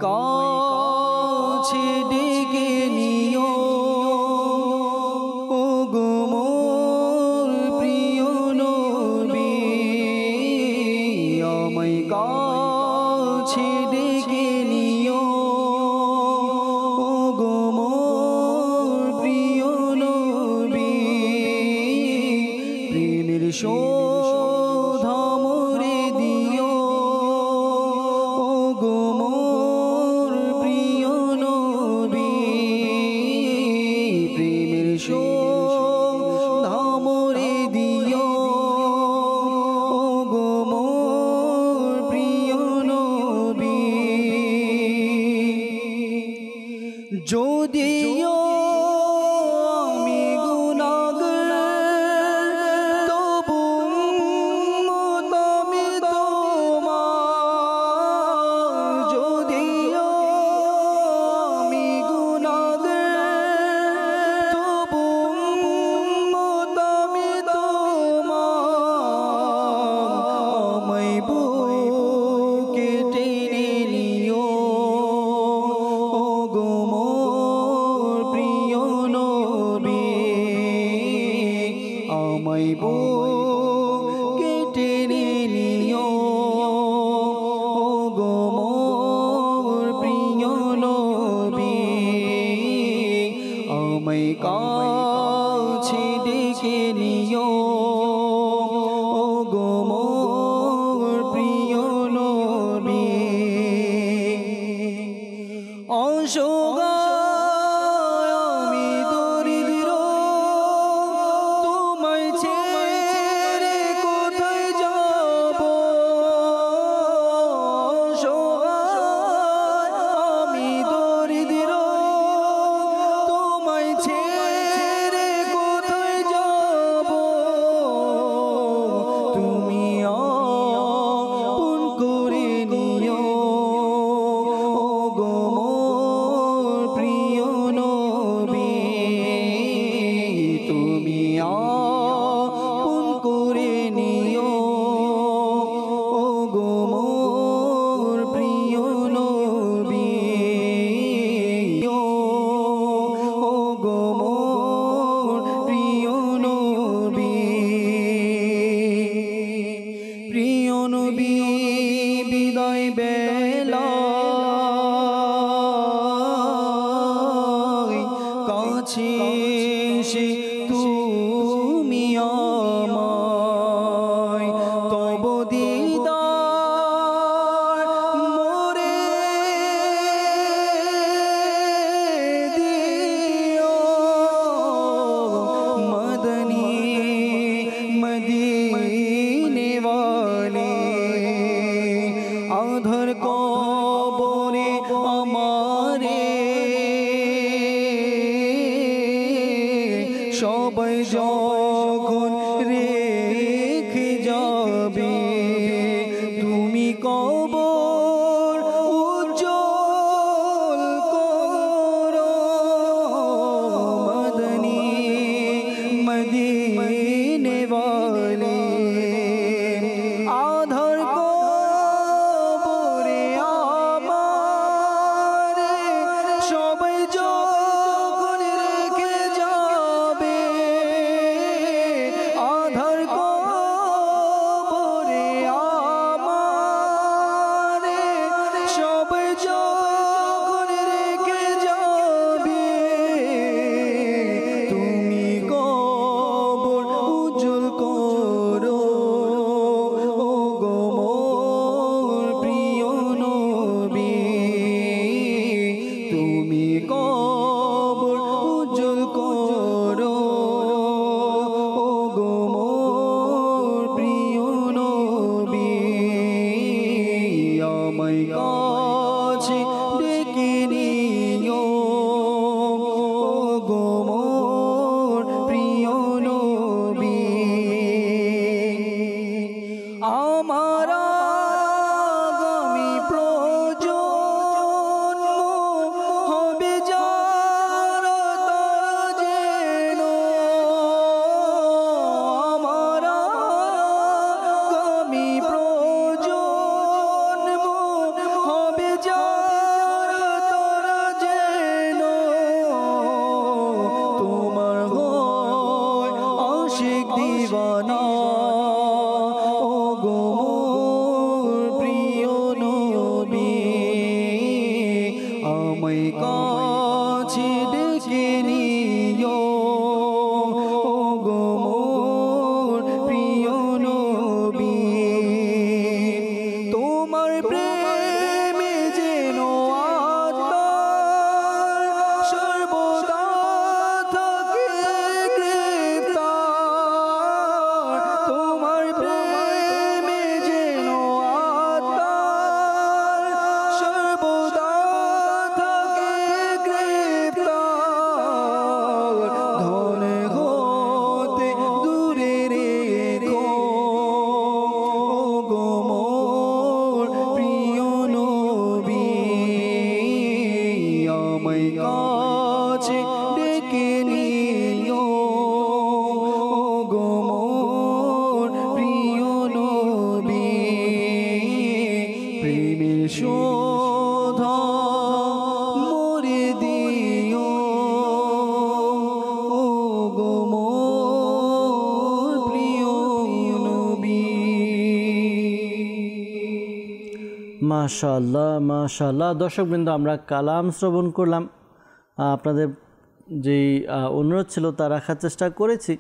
কাছে ডেকে নিও ও গো মোর প্রিয় নবী আমায় কাছে ডেকে নিও ও গো মোর প্রিয় নবী প্রেমের শোধ মোরে দিও ও গো মোর প্রিয় নবী প্রেমের শোধ মোরে দিও ও গো মোর প্রিয় নবী যদিও আমি গুনাহগার তবু উম্মত আমি তোমার যদিও আমি গুনাহগার তবু উম্মত আমি তোমার আমায় বুকে টেনে নিও ও গো মোর শোধ মোরে দিও ও গো মোর প্রিয় নবী। মাশাআল্লাহ মাশাআল্লাহ। দর্শকবৃন্দ, আমরা কালাম শ্রবণ করলাম। আপনাদের যেই অনুরোধ ছিল তা রাখার চেষ্টা করেছি।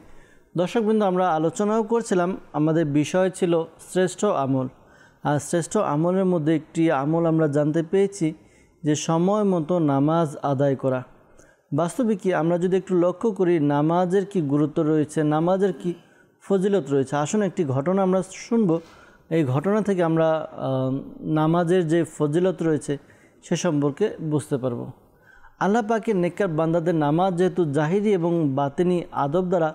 দর্শকবৃন্দ, আমরা আলোচনাও করছিলাম, আমাদের বিষয় ছিল শ্রেষ্ঠ আমল। আর শ্রেষ্ঠ আমলের মধ্যে একটি আমল আমরা জানতে পেরেছি যে সময় মতো নামাজ আদায় করা। বাস্তবে কি আমরা যদি একটু লক্ষ্য করি নামাজের কি গুরুত্ব রয়েছে, নামাজের কি ফজিলত রয়েছে, আসুন একটি ঘটনা আমরা শুনব। এই ঘটনা থেকে আমরা নামাজের যে ফজিলত রয়েছে সে সম্পর্কে বুঝতে পারব। আল্লাহ পাকের নেককার বান্দাদের নামাজ যেহেতু জাহিরি এবং বাতিনি আদব দ্বারা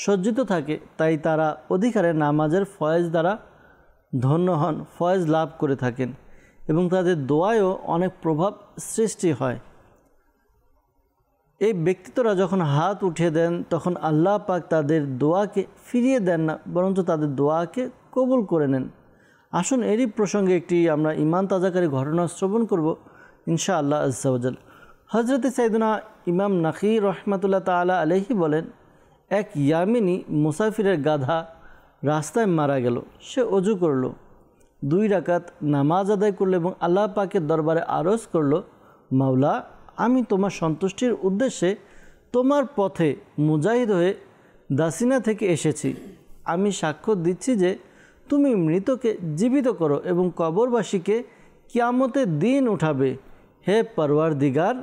সজ্জিত থাকে, তাই তারা অধিকারে নামাজের ফয়েজ দ্বারা ধন্য হন, ফয়েজ লাভ করে থাকেন এবং তাদের দোয়ায়ও অনেক প্রভাব সৃষ্টি হয়। এই ব্যক্তিত্বরা যখন হাত উঠিয়ে দেন তখন আল্লাহ পাক তাদের দোয়াকে ফিরিয়ে দেন না, বরঞ্চ তাদের দোয়াকে কবুল করে নেন। আসুন এরই প্রসঙ্গে একটি আমরা ইমান তাজাকারী ঘটনা শ্রবণ করব ইনশাআল্লাহ আজ্জা ওয়াজাল। হজরত সাইয়েদনা ইমাম নাখি রহমাতুল্লাহ তাআলা আলাইহি বলেন, এক ইয়ামিনী মুসাফিরের গাধা রাস্তায় মারা গেল। সে অজু করল, 2 রাকাত নামাজ আদায় করলো এবং আল্লাহ পাকের দরবারে আরজ করল, মাওলা, আমি তোমার সন্তুষ্টির উদ্দেশ্যে তোমার পথে মুজাহিদ হয়ে দাসিনা থেকে এসেছি। আমি সাক্ষ্য দিচ্ছি যে তুমি মৃতকে জীবিত করো এবং কবরবাসীকে কিয়ামতের দিন উঠাবে। হে পরওয়ারদিগার,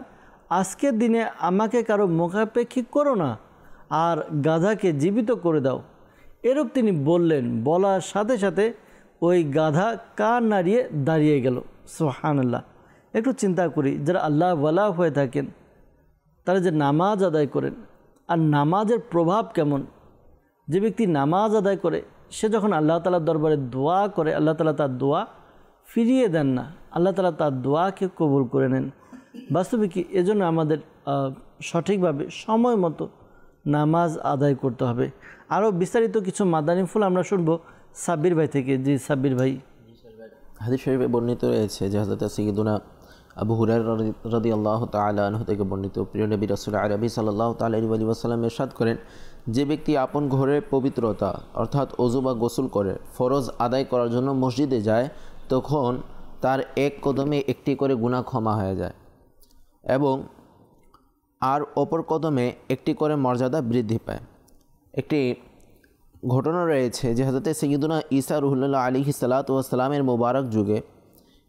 আজকের দিনে আমাকে কারো মুখাপেক্ষী করো না আর গাধাকে জীবিত করে দাও। এরূপ তিনি বললেন, বলার সাথে সাথে ওই গাধা কান নাড়িয়ে দাঁড়িয়ে গেল। সুবহানাল্লাহ। একটু চিন্তা করি, যারা আল্লাহ ওয়ালা হয়ে থাকেন তারা যে নামাজ আদায় করেন, আর নামাজের প্রভাব কেমন। যে ব্যক্তি নামাজ আদায় করে সে যখন আল্লাহ তাআলার দরবারে দোয়া করে, আল্লাহ তাআলা তার দোয়া ফিরিয়ে দেন না, আল্লাহ তাআলা তার দোয়াকে কবুল করে নেন। বাস্তবে কি এজন্য আমাদের সঠিকভাবে সময় মতো নামাজ আদায় করতে হবে। আরও বিস্তারিত কিছু মাদানী ফুল আমরা শুনবো সাব্বির ভাই থেকে। জি সাব্বির ভাই। হাদিস শরীফে বর্ণিত রয়েছে যে হযরত সাইয়্যিদুনা আবু হুরায়রা রাদিয়াল্লাহু তাআলা আনহু থেকে বর্ণিত, প্রিয় নবী রাসূল আরবি সাল্লাল্লাহু তাআলা আলাইহি ওয়াসাল্লাম ইরশাদ করেন, যে ব্যক্তি আপন ঘরে পবিত্রতা অর্থাৎ ওযু বা গোসল করে ফরজ আদায় করার জন্য মসজিদে যায়, তখন তার এক কদমে একটি করে গুনাহ ক্ষমা হয়ে যায় এবং আর অপর কদমে একটি করে মর্যাদা বৃদ্ধি পায়। একটি ঘটনা রয়েছে যে হযরত সাইয়্যিদুনা ঈসা রুহুল্লাহ আলাইহিস সালাতু ওয়াস সালামের মোবারক যুগে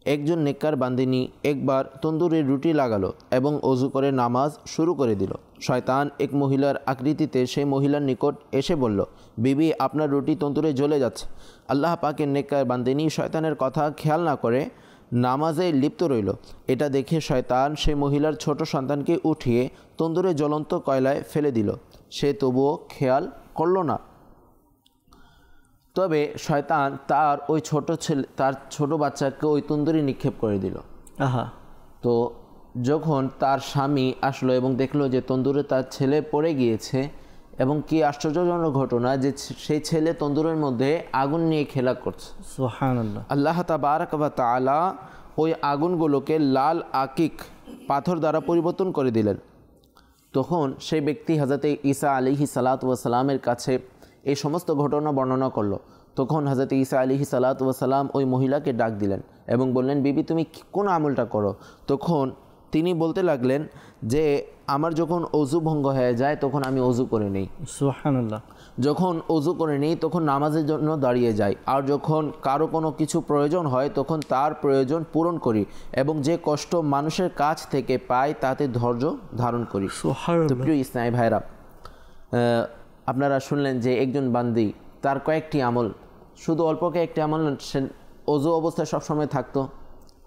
একজন নেককার বান্দিনী একবার তন্দুরের রুটি লাগালো এবং ওযু করে নামাজ শুরু করে দিল। শয়তান এক মহিলার আকৃতিতে সেই মহিলার নিকট এসে বলল, বিবি, আপনার রুটি তন্দুরে জ্বলে যাচ্ছে। আল্লাহ পাকের নেককার বান্দিনী শয়তানের কথা খেয়াল না করে নামাজে লিপ্ত রইল। এটা দেখে শয়তান সেই মহিলার ছোট সন্তানকে উঠিয়ে তন্দুরে জ্বলন্ত কয়লায় ফেলে দিল। সে তবুও খেয়াল করল না। তবে শয়তান তার ওই তার ছোট বাচ্চাকে ওই তন্দুরে নিক্ষেপ করে দিল। তো যখন তার স্বামী আসলো এবং দেখলো যে তন্দুরে তার ছেলে পড়ে গিয়েছে, এবং কি আশ্চর্যজনক ঘটনা যে সেই ছেলে তন্দুরের মধ্যে আগুন নিয়ে খেলা করছে। সুবহানাল্লাহ। আল্লাহ তাবারক ওয়া তাআলা ওই আগুনগুলোকে লাল আকিক পাথর দ্বারা পরিবর্তন করে দিলেন। তখন সেই ব্যক্তি হযরত ঈসা আলাইহিস সালাতু ওয়াস সালামের কাছে এই সমস্ত ঘটনা বর্ণনা করলো। তখন হযরত ঈসা আলাইহিস সালাতু ওয়াস সালাম ওই মহিলাকে ডাক দিলেন এবং বললেন, বিবি, তুমি কোন আমলটা করো? তখন তিনি বলতে লাগলেন যে আমার যখন ওযু ভঙ্গ হয়ে যায় তখন আমি ওযু করে নেই। সুবহানাল্লাহ। যখন ওযু করে নেই তখন নামাজের জন্য দাঁড়িয়ে যাই, আর যখন কারো কোনো কিছু প্রয়োজন হয় তখন তার প্রয়োজন পূরণ করি, এবং যে কষ্ট মানুষের কাছ থেকে পাই তাতে ধৈর্য ধারণ করি। সুবহানাল্লাহ। প্রিয় ইসলামী ভাইরা, আপনারা শুনলেন যে একজন বান্দি তার কয়েকটি আমল, শুধু অল্প কয়েকটি আমল সে ওযু অবস্থায় সবসময় থাকতো,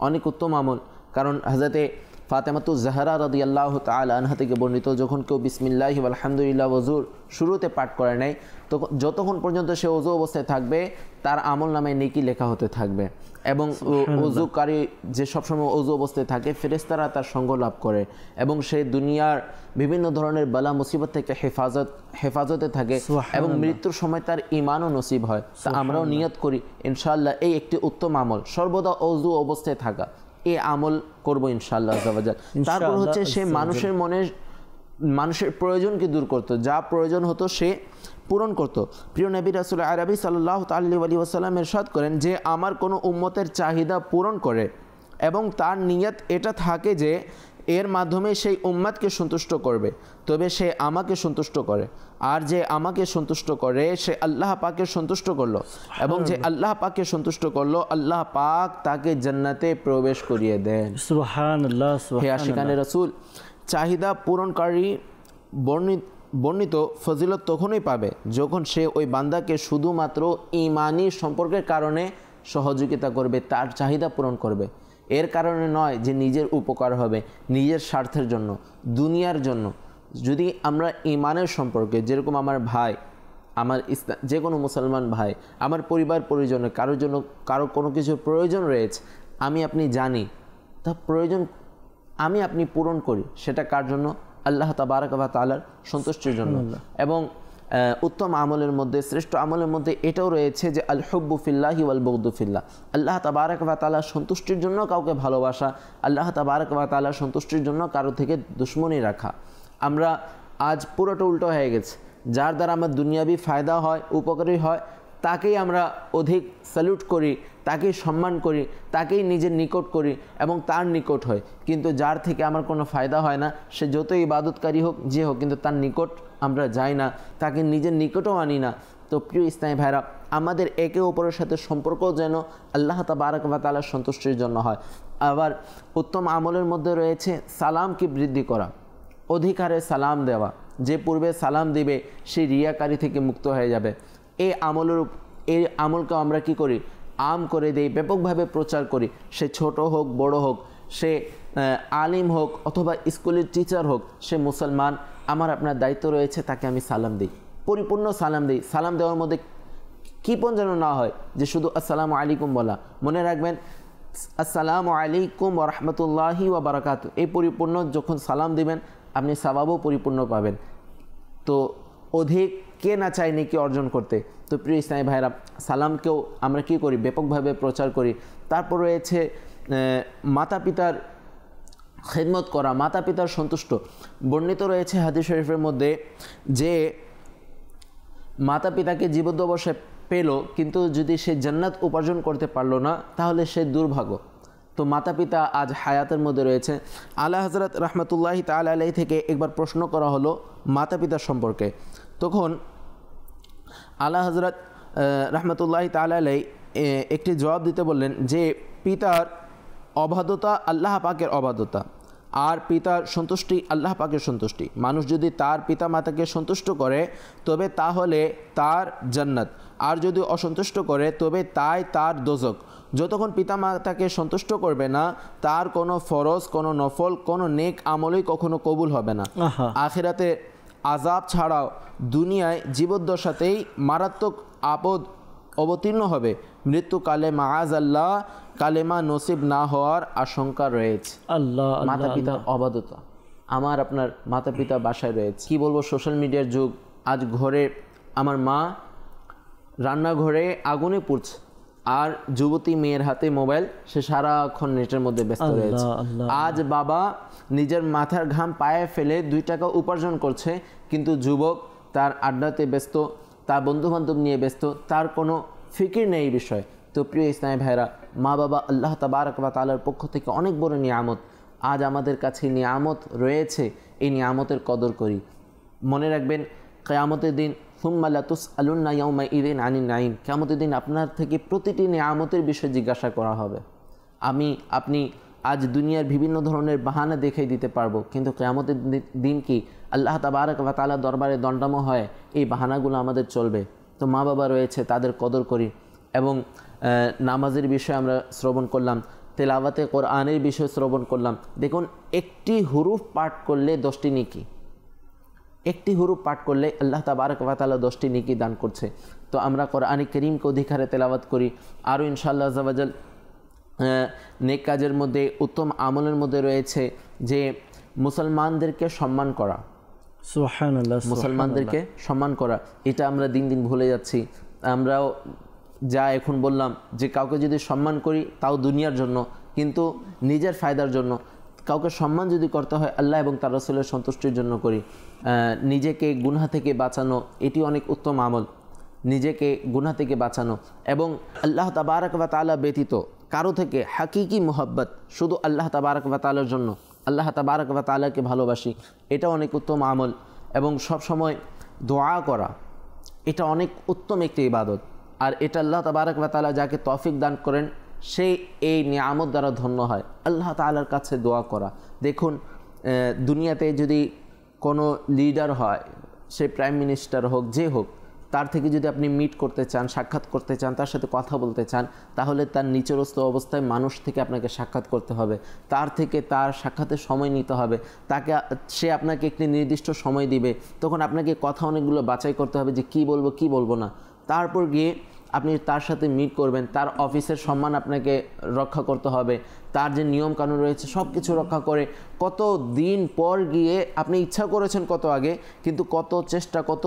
অনেক উত্তম আমল। কারণ হযরতে ফাতেমাতু জাহরা রাদিয়াল্লাহু তাআলা আনহা থেকে বর্ণিত, যখন কেউ বিসমিল্লাহি ওয়াল হামদুলিল্লাহ ওযুর শুরুতে পাঠ করে নেয়, তখন যতক্ষণ পর্যন্ত সে ওযু অবস্থায় থাকবে তার আমল নামে নেকি লেখা হতে থাকবে। এবং ওযুকারী যে সবসময় ওযু অবস্থায় থাকে ফেরেশতারা তার সঙ্গ লাভ করে এবং সে দুনিয়ার বিভিন্ন ধরনের বালা মুসিবত থেকে হেফাজতে থাকে এবং মৃত্যুর সময় তার ঈমানও নসিব হয়। তা আমরাও নিয়ত করি ইনশাআল্লাহ এই একটি উত্তম আমল, সর্বদা ওযু অবস্থায় থাকা, এই আমল করব ইনশাআল্লাহ আযজা ওয়া জাল। তারপর হচ্ছে সে মানুষের প্রয়োজনকে দূর করতো, যা প্রয়োজন হতো সে পূরণ করত। প্রিয় নবী রাসূল আরবি সাল্লাল্লাহু আলাইহি ওয়াসাল্লাম ইরশাদ করেন যে আমার কোনো উম্মতের চাহিদা পূরণ করে এবং তার নিয়ত এটা থাকে যে এর মাধ্যমে সেই উম্মতকে সন্তুষ্ট করবে, তবে সে আমাকে সন্তুষ্ট করে, আর যে আমাকে সন্তুষ্ট করে সে আল্লাহ পাককে সন্তুষ্ট করলো, এবং যে আল্লাহ পাককে সন্তুষ্ট করলো আল্লাহ পাক তাকে জান্নাতে প্রবেশ করিয়ে দেন। সুবহানাল্লাহ। হে আশিকানে রাসূল, চাহিদা পূরণকারী বর্ণিত ফজিলত তখনই পাবে যখন সে ওই বান্দাকে শুধুমাত্র ঈমানি সম্পর্কের কারণে সহযোগিতা করবে, তার চাহিদা পূরণ করবে। এর কারণে নয় যে নিজের উপকার হবে, নিজের স্বার্থের জন্য, দুনিয়ার জন্য। যদি আমরা ঈমানের সম্পর্কে, যেরকম আমার ভাই, আমার যে কোনো মুসলমান ভাই, আমার পরিবার পরিজনে কারো কোনো কিছুর প্রয়োজন রয়েছে, আমি আপনি জানি তা প্রয়োজন আমি আপনি পূরণ করি, সেটা কার জন্য? আল্লাহ তাবারক ওয়া তাআলার সন্তুষ্টির জন্য। এবং উত্তম আমলের মধ্যে, শ্রেষ্ঠ আমলের মধ্যে এটাও রয়েছে যে আল হুব্বু ফিল্লাহি ওয়াল বুগদু ফিল্লাহ, আল্লাহ তাবারক ওয়া তাআলার সন্তুষ্টির জন্য কাউকে ভালোবাসা, আল্লাহ তাবারক ওয়া তাআলার সন্তুষ্টির জন্য কারো থেকে দুশমনি রাখা। আমরা আজ পুরোটা উল্টো হয়ে গেছে, যার দ্বারা আমার দুনিয়াবি ফায়দা হয়, উপকারী হয়, তাকেই আমরা অধিক স্যালুট করি, তাকেই সম্মান করি, তাকেই নিজের নিকট করি এবং তার নিকট হয়। কিন্তু যার থেকে আমার কোনো ফায়দা হয় না, সে যতই ইবাদতকারী হোক, যে হোক, কিন্তু তার নিকট আমরা যাই না, তাকে নিজের নিকটও আনি না। তো প্রিয় ইসলামী ভাইরা, আমাদের একে অপরের সাথে সম্পর্ক যেন আল্লাহ তাবারক ওয়া তাআলার সন্তুষ্টির জন্য হয়। আবার উত্তম আমলের মধ্যে রয়েছে সালামকে বৃদ্ধি করা, অধিকারে সালাম দেওয়া। যে পূর্বে সালাম দিবে সে রিয়াকারী থেকে মুক্ত হয়ে যাবে। এই আমলকে আমরা কি করি? আম করে দেই, ব্যাপকভাবে প্রচার করি। সে ছোট হোক, বড় হোক, সে আলিম হোক অথবা স্কুলের টিচার হোক, সে মুসলমান, আমার আপনার দায়িত্ব রয়েছে তাকে আমি সালাম দিই, পরিপূর্ণ সালাম দিই। সালাম দেওয়ার মধ্যে কীপন যেন না হয় যে শুধু আসসালামু আলাইকুম বলা। মনে রাখবেন, আসসালামু আলাইকুম ওয়া রাহমাতুল্লাহি ওয়া বারাকাতুহু, এই পরিপূর্ণ যখন সালাম দিবেন আপনি সওয়াবও পরিপূর্ণ পাবেন। তো অধিক কে না চায় নেকি অর্জন করতে? তো প্রিয় ইসলামী ভাইরা, সালামকেও আমরা কি করি? ব্যাপকভাবে প্রচার করি। তারপর রয়েছে মাতা পিতার খেদমত করা, মাতা পিতার সন্তুষ্ট। বর্ণিত রয়েছে হাদিস শরীফের মধ্যে যে মাতা পিতাকে জীবদ্দশায় পেল, কিন্তু যদি সে জান্নাত উপার্জন করতে পারলো না তাহলে সে দুর্ভাগ্য। তো মাতা পিতা আজ হায়াতের মধ্যে রয়েছে। আলা হযরত রাহমাতুল্লাহি তাআলা আলাইহি থেকে একবার প্রশ্ন করা হলো মাতা পিতার সম্পর্কে। তখন আলা হযরত রাহমাতুল্লাহি তাআলা আলাইহি একটি জবাব দিতে বললেন যে পিতার অবাধ্যতা আল্লাহ পাকের অবাধ্যতা, আর পিতার সন্তুষ্টি আল্লাহ পাকের সন্তুষ্টি। মানুষ যদি তার পিতা মাতাকে সন্তুষ্ট করে তবে তাহলে তার জান্নাত, আর যদি অসন্তুষ্ট করে তবে তার দোজক। যতক্ষণ পিতা মাতাকে সন্তুষ্ট করবে না, তার কোনো ফরজ, কোনো নফল, কোনো নেক আমলই কখনো কবুল হবে না। আখিরাতে আযাব ছাড়াও দুনিয়ায় জীবদ্দশাতেই মারাত্মক আপদ অবতীর্ণ হবে। মৃত্যুকালে মাআযাল্লাহ কালেমা নসিব না হওয়ার আশঙ্কা রয়েছে। আল্লাহ, মাতা পিতার অবাধ্যতা, আমার আপনার মাতা পিতা বাসায় রয়েছে। কি বলবো, সোশ্যাল মিডিয়ার যুগ। আজ ঘরে আমার মা রান্নাঘরে আগুনে পুড়ছে, আর যুবতী মেয়ের হাতে মোবাইল, সে সারাক্ষণ নেটের মধ্যে ব্যস্ত রয়েছে। আজ বাবা নিজের মাথার ঘাম পায়ে ফেলে 2 টাকা উপার্জন করছে, কিন্তু যুবক তার আড্ডাতে ব্যস্ত, তার বন্ধুবান্ধব নিয়ে ব্যস্ত, তার কোনো ফিকির নেই এই বিষয়ে। তো প্রিয় ইসলামী ভাইরা, মা বাবা আল্লাহ তাবারক ওয়া তাআলার পক্ষ থেকে অনেক বড় নিয়ামত। আজ আমাদের কাছে নিয়ামত রয়েছে, এই নিয়ামতের কদর করি। মনে রাখবেন, কিয়ামতের দিন সুম্মা লাতুসআলুন্না ইয়াওমাইযিন আনিন নাঈম, কিয়ামতের দিন আপনার থেকে প্রতিটি নিয়ামতের বিষয়ে জিজ্ঞাসা করা হবে। আপনি আজ দুনিয়ার বিভিন্ন ধরনের বাহানা দেখাই দিতে পারবো, কিন্তু কিয়ামতের দিন কি আল্লাহ তাবারক ওয়া তাআলার দরবারে দণ্ডাময় হয় এই বাহানাগুলো আমাদের চলবে। তো মা বাবা রয়েছে, তাদের কদর করি। এবং নামাজের বিষয়ে আমরা শ্রবণ করলাম, তেলাওয়াতে কোরআনের বিষয় শ্রবণ করলাম। দেখুন, একটি হুরুফ পাঠ করলে 10টি নেকি, একটি হুরুফ পাঠ করলে আল্লাহ তাবারক ওয়া তাআলা 10টি নেকি দান করছে। তো আমরা কোরআন কারীমকে অধিকারে তেলাওয়াত করি। আরও ইনশাআল্লাহ আযজা ওয়া জাল নেক কাজের মধ্যে, উত্তম আমলের মধ্যে রয়েছে যে মুসলমানদেরকে সম্মান করা। সুবহানাল্লাহ, মুসলমানদেরকে সম্মান করা, এটা আমরা দিন দিন ভুলে যাচ্ছি। আমরাও যা এখন বললাম যে কাউকে যদি সম্মান করি তাও দুনিয়ার জন্য, কিন্তু নিজের ফায়দার জন্য। কাউকে সম্মান যদি করতে হয় আল্লাহ এবং তার রাসূলের সন্তুষ্টির জন্য করি। নিজেকে গুনাহ থেকে বাঁচানো, এটি অনেক উত্তম আমল। নিজেকে গুনাহ থেকে বাঁচানো এবং আল্লাহ তাবারক ওয়া তাআলা ব্যতীত কারো থেকে হাকিকি মুহাব্বত, শুধু আল্লাহ তাবারক ওয়া তাআলার জন্য, আল্লাহ তাবারক ওয়া তাআলাকে ভালোবাসি, এটা অনেক উত্তম আমল। এবং সব সময় দোয়া করা, এটা অনেক উত্তম একটি ইবাদত। আর এটা আল্লাহ তাবারক ওয়া তাআলা যাকে তৌফিক দান করেন সে এই নিয়ামত দ্বারা ধন্য হয়, আল্লাহ তাআলার কাছে দোয়া করা। দেখুন, দুনিয়াতে যদি কোনো লিডার হয়, সে প্রাইম মিনিস্টার হোক, যে হোক, তার থেকে যদি আপনি মিট করতে চান, সাক্ষাৎ করতে চান, তার সাথে কথা বলতে চান, তাহলে তার নিচরস্থ অবস্থায় মানুষ থেকে আপনাকে সাক্ষাৎ করতে হবে, তার থেকে তার সাক্ষাতের সময় নিতে হবে, তাকে সে আপনাকে একটি নির্দিষ্ট সময় দিবে, তখন আপনাকে কথা অনেকগুলো বাছাই করতে হবে যে কি বলবো কি বলবো না। তারপর গিয়ে আপনি তার সাথে মিট করবেন, তার অফিসের সম্মান আপনাকে রক্ষা করতে হবে, তার যে নিয়ম কানুন রয়েছে সব কিছু রক্ষা করে কত দিন পর গিয়ে আপনি ইচ্ছা করেছেন কত আগে, কিন্তু কত চেষ্টা কত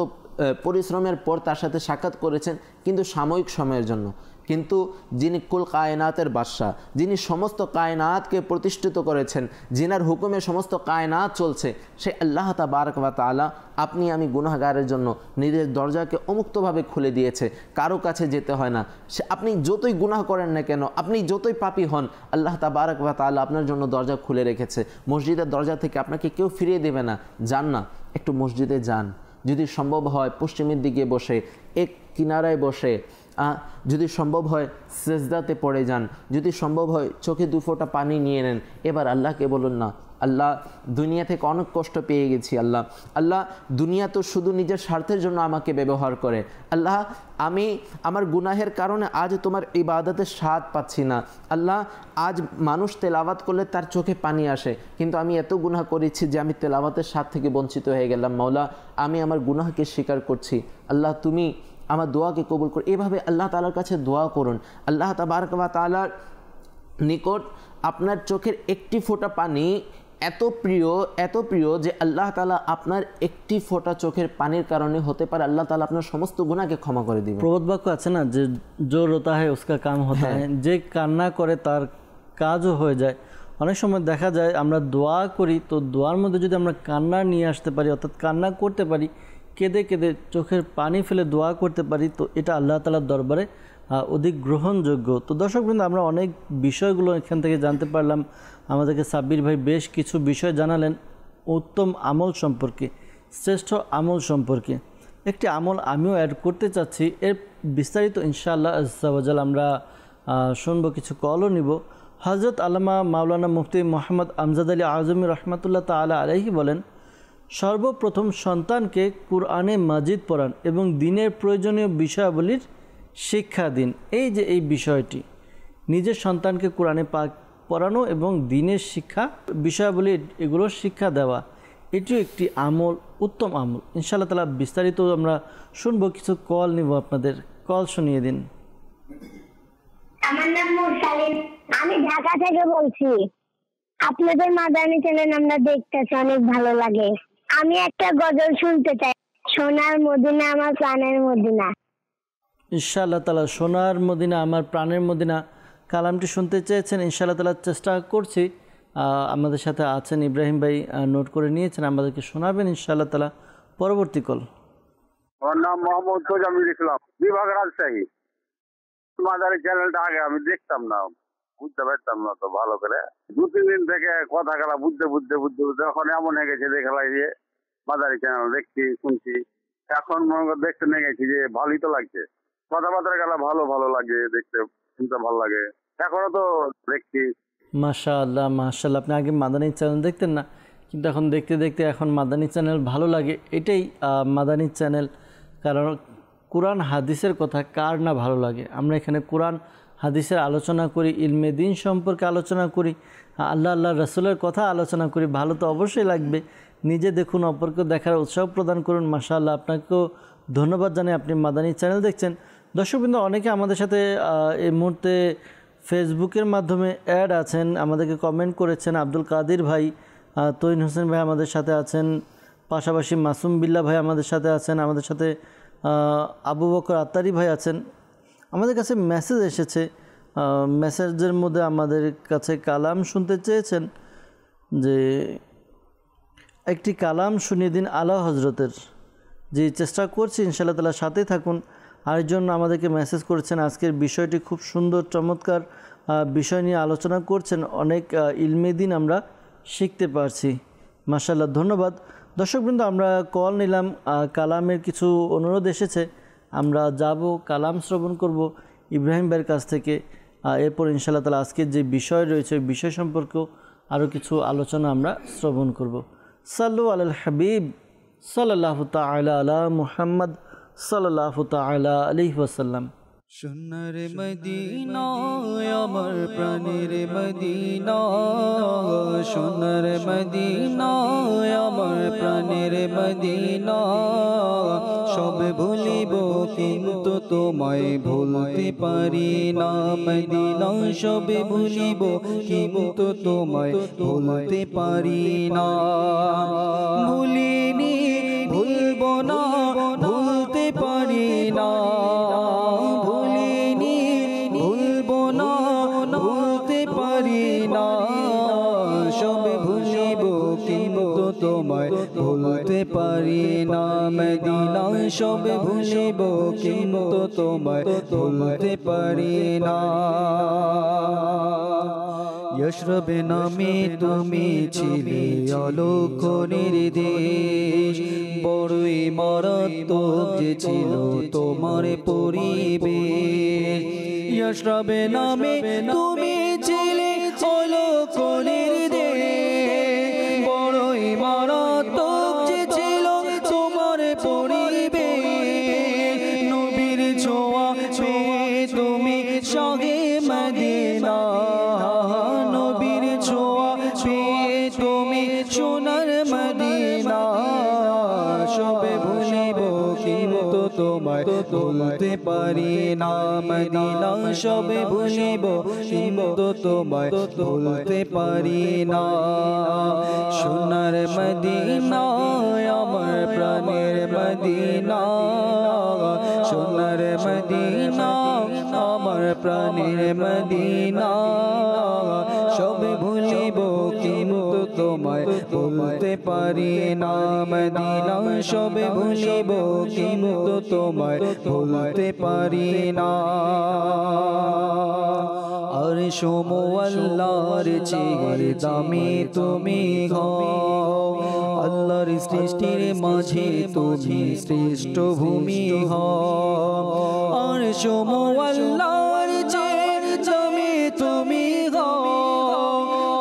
পরিশ্রমের পর তার সাথে সাক্ষাৎ করেছেন, কিন্তু সাময়িক সময়ের জন্য। কিন্তু যিনি কুল কায়নাতের বাদশাহ, যিনি সমস্ত কায়নাতকে প্রতিষ্ঠিত করেছেন, যিনার হুকুমে সমস্ত কায়নাত চলছে, সে আল্লাহ তাবারক ওয়া তাআলা আপনি আমি গুনাহগারের জন্য নিজের দরজাকে উন্মুক্তভাবে খুলে দিয়েছে, কারো কাছে যেতে হয় না। সে আপনি যতই গুনাহ করেন না কেন, আপনি যতই পাপী হন, আল্লাহ তাবারক ওয়া তাআলা আপনার জন্য দরজা খুলে রেখেছে। মসজিদের দরজা থেকে আপনাকে কেউ ফিরিয়ে দেবে না। যান না, একটু মসজিদে যান, যদি সম্ভব হয় পশ্চিমের দিকে বসে, এক কিনারায় বসে, যদি সম্ভব হয় সেজদাতে পড়ে যান, যদি সম্ভব হয় চোখে 2 ফোঁটা পানি নিয়ে নেন। এবার আল্লাহকে বলুন না, আল্লাহ দুনিয়া থেকে অনেক কষ্ট পেয়ে গেছি, আল্লাহ দুনিয়া তো শুধু নিজের স্বার্থের জন্য আমাকে ব্যবহার করে, আল্লাহ আমি আমার গুনাহের কারণে আজ তোমার ইবাদতের স্বাদ পাচ্ছি না, আল্লাহ আজ মানুষ তেলাওয়াত করলে তার চোখে পানি আসে, কিন্তু আমি এত গুনাহ করেছি যে আমি তেলাওয়াতের স্বাদ থেকে বঞ্চিত হয়ে গেলাম। মাওলা, আমি আমার গুনাহকে স্বীকার করছি, আল্লাহ তুমি আমার দোয়াকে কবুল করো। এভাবে আল্লাহ তাআলার কাছে দোয়া করুন। আল্লাহ তাবারক ওয়া তাআলার নিকট আপনার চোখের একটি ফোঁটা পানি এত প্রিয় যে আল্লাহ তাআলা আপনার একটি ফোঁটা চোখের পানির কারণে হতে পারে আল্লাহ তাআলা আপনার সমস্ত গুনাহকে ক্ষমা করে দিবেন। প্রবাদ বাক্য আছে না যে जो रोता है उसका काम होता है, যে কান্না করে তার কাজও হয়ে যায়। অনেক সময় দেখা যায় আমরা দোয়া করি, তো দোয়ার মধ্যে যদি আমরা কান্না নিয়ে আসতে পারি, অর্থাৎ কান্না করতে পারি, কেঁদে কেঁদে চোখের পানি ফেলে দোয়া করতে পারি, তো এটা আল্লাহ তাআলার দরবারে অধিক গ্রহণযোগ্য। তো দর্শকবৃন্দ, আমরা অনেক বিষয়গুলো এখান থেকে জানতে পারলাম। আমাদেরকে সাব্বির ভাই বেশ কিছু বিষয় জানালেন উত্তম আমল সম্পর্কে, শ্রেষ্ঠ আমল সম্পর্কে। একটি আমল আমিও অ্যাড করতে চাচ্ছি, এর বিস্তারিত ইনশাআল্লাহ আজ্জা ওয়া জাল আমরা শুনবো, কিছু কলও নিব। হযরত আল্লামা মাওলানা মুফতি মোহাম্মদ আমজাদ আলী আজমি রহমাতুল্লাহ তাআলা আলাইহি বলেন, সর্বপ্রথম সন্তানকে কুরআনে মাজিদ পড়ান এবং দিনের প্রয়োজনীয় বিষয়াবলীর শিক্ষা দিন। এই যে এই বিষয়টি, নিজের সন্তানকে কোরআনে পাক পড়ানো এবং দিনের শিক্ষা বিষয়াবলী এগুলোর শিক্ষা দেওয়া, এটিও একটি আমল, উত্তম আমল। ইনশাআল্লাহ তাআলা বিস্তারিত আমরা শুনবো, কিছু কল নিব, আপনাদের কল শুনিয়ে দিন। আমার নাম মুরসালিন, আমি ঢাকা থেকে বলছি। আপনাদের মাদানী চ্যানেল আমরা দেখতেছি, অনেক ভালো লাগে। আমি একটা গজল শুনতে চাই, সোনার মদিনা আমার প্রাণের মদিনা। ইনশাআল্লাহ তাআলা সোনার মদিনা আমার প্রাণের মদিনা কালামটি শুনতে চেয়েছেন, ইনশাআল্লাহ তাআলা চেষ্টা করছি। আমাদের সাথে আছেন ইব্রাহিম ভাই, নোট করে নিয়েছেন, আমাদেরকে শোনাবেন ইনশাআল্লাহ তাআলা। পরবর্তী কল। আমার নাম মোহাম্মদ তোজামিল ইসলাম, বিভাগ রাজশাহী। মাদারি চ্যানেলটা আগে আমি দেখতাম না, বুঝতে পারতাম না তো ভালো করে। 2-3 দিন থেকে কথা কালা বুঝতে এখন এমন হয়ে গেছে দেখা লাগে মাদারি চ্যানেল দেখছি শুনছি, এখন মনে করে দেখতে নিয়ে গেছি যে ভালোই তো লাগছে, কথাবার্তা গেলা ভালো লাগে, দেখতে শুনতে ভালো লাগে, এখনো তো দেখছি। মাশাআল্লাহ মাশাআল্লাহ, আপনি আগে মাদানী চ্যানেল দেখতেন না, কিন্তু এখন দেখতে দেখতে এখন মাদানী চ্যানেল ভালো লাগে। এটাই মাদানী চ্যানেল, কারণ কোরআন হাদিসের কথা কার না ভালো লাগে। আমরা এখানে কোরআন হাদিসের আলোচনা করি, ইলমে দিন সম্পর্কে আলোচনা করি, আল্লাহ রসুলের কথা আলোচনা করি, ভালো তো অবশ্যই লাগবে। নিজে দেখুন, অপরকে দেখার উৎসাহ প্রদান করুন। মাশাআল্লাহ, আপনাকেও ধন্যবাদ জানাই, আপনি মাদানী চ্যানেল দেখছেন। দর্শকবৃন্দ, অনেকে আমাদের সাথে এই মুহূর্তে ফেসবুকের মাধ্যমে অ্যাড আছেন, আমাদেরকে কমেন্ট করেছেন। আব্দুল কাদির ভাই, তৈন হোসেন ভাই আমাদের সাথে আছেন, পাশাপাশি মাসুম বিল্লাহ ভাই আমাদের সাথে আছেন, আমাদের সাথে আবু বকর আত্তারি ভাই আছেন। আমাদের কাছে মেসেজ এসেছে, মেসেজের মধ্যে আমাদের কাছে কালাম শুনতে চেয়েছেন, যে একটি কালাম শুনিয়ে দিন আলা হজরতের। যে চেষ্টা করছি ইনশাআল্লাহ তাআলা, সাথেই থাকুন। আরেকজন আমাদেরকে মেসেজ করেছেন, আজকের বিষয়টি খুব সুন্দর চমৎকার বিষয় নিয়ে আলোচনা করছেন, অনেক ইলমে দিন আমরা শিখতে পারছি। মাশাআল্লাহ, ধন্যবাদ। দর্শকবৃন্দ, আমরা কল নিলাম, কালামের কিছু অনুরোধ এসেছে, আমরা যাব কালাম শ্রবণ করব ইব্রাহিম ভাইয়ের কাছ থেকে। এরপর ইনশাআল্লাহ তাআলা আজকের যে বিষয় রয়েছে ওই বিষয় সম্পর্কেও আরও কিছু আলোচনা আমরা শ্রবণ করব। সাল্লু আলাল হাবিব সাল্লাল্লাহু তাআলা আলা মুহাম্মদ সাল্লাল্লাহু তাআলা আলাইহি ওয়াসাল্লাম। সোনার মদিনা আমার প্রাণের মদিনা, সোনার মদিনা আমার প্রাণের মদিনা, সব ভুলিব কিন্তু তোমায় ভুলতে পারি না মদিনা, সব ভুলিব কিন্তু তোমায় ভুলতে পারি না। ভুলিনি ভুলব না, ভুলতে পারি না, ভুলিনি ভুলব না, ভুলতে পারি না, সব ভুলিব কিন্তু তোমায় ভুলতে পারি না মদিনা, সব ভুলিব কিন্তু তোমায় ভুলতে পারি না। ইশরবে নামে তুমি ছিলে অলৌকিক দেশ, বড়ই মারাত্মক যে ছিল তোমার পরিবেশ। ইশরবে নামে তুমি ছিলে অলৌকিক দেশ, বড়ই মারাত্মক যে ছিল তোমার পরিবেশ। নবীর ছোঁয়া পেয়ে তুমি শাহে মদিনা, নবীর ছোঁয়া পেয়ে তুমি সোনার মদিনা, সবে ভুলিব কিন্তু তোমায় ভুলতে পারি না মদিনা, সবে ভুলিব কিন্তু তোমায় ভুলতে পারি না। সোনার মদিনা আমার প্রাণের মদিনা, সোনার মদিনা আমার প্রাণের মদিনা, সবে ভুলিব কিন্তু তোমায় ভুলতে পারি না মদিনা, সবে ভুলিব কিন্তু তোমায় ভুলতে পারি না। আর শোমো আল্লাহর চেয়ে দামি তুমি হও, আল্লাহর সৃষ্টির মাঝে তুমি শ্রেষ্ঠ ভূমি হও। আর শোমো আল্লাহর চেয়ে দামি তুমি হও,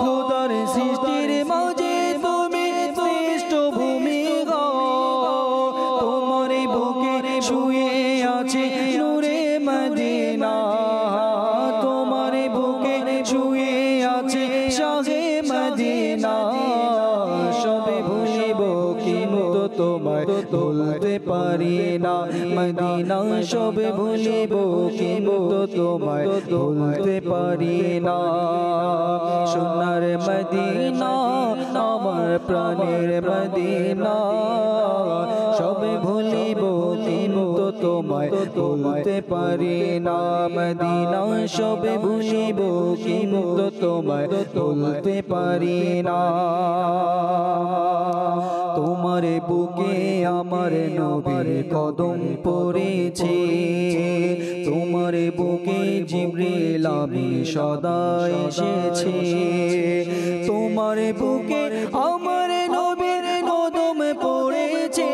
খোদার সৃষ্টির মাঝে তুমি শ্রেষ্ঠ ভূমি হও। তোমার বুকে শুয়ে আছে নূরে মদিনা, তোমার বুকে শুয়ে আছে শাহে মদিনা, সবে ভুলিব কিন্তু তোমায় ভুলতে পারি না মদিনা, সবে ভুলিব কিন্তু তোমায় ভুলতে পারি না। সোনার মদিনা আমার প্রাণের মদিনা, সবে ভুলিব কিন্তু তোমায় ভুলতে পারি না মদিনা, সবে ভুলিব কিন্তু তোমায় ভুলতে পারি না। তোমার বুকে আমার নবীর কদম পড়েছে, তোমার বুকে জিবরিল আমিন সদা এসেছে, তোমার বুকে আমার নবীর কদম পড়েছে,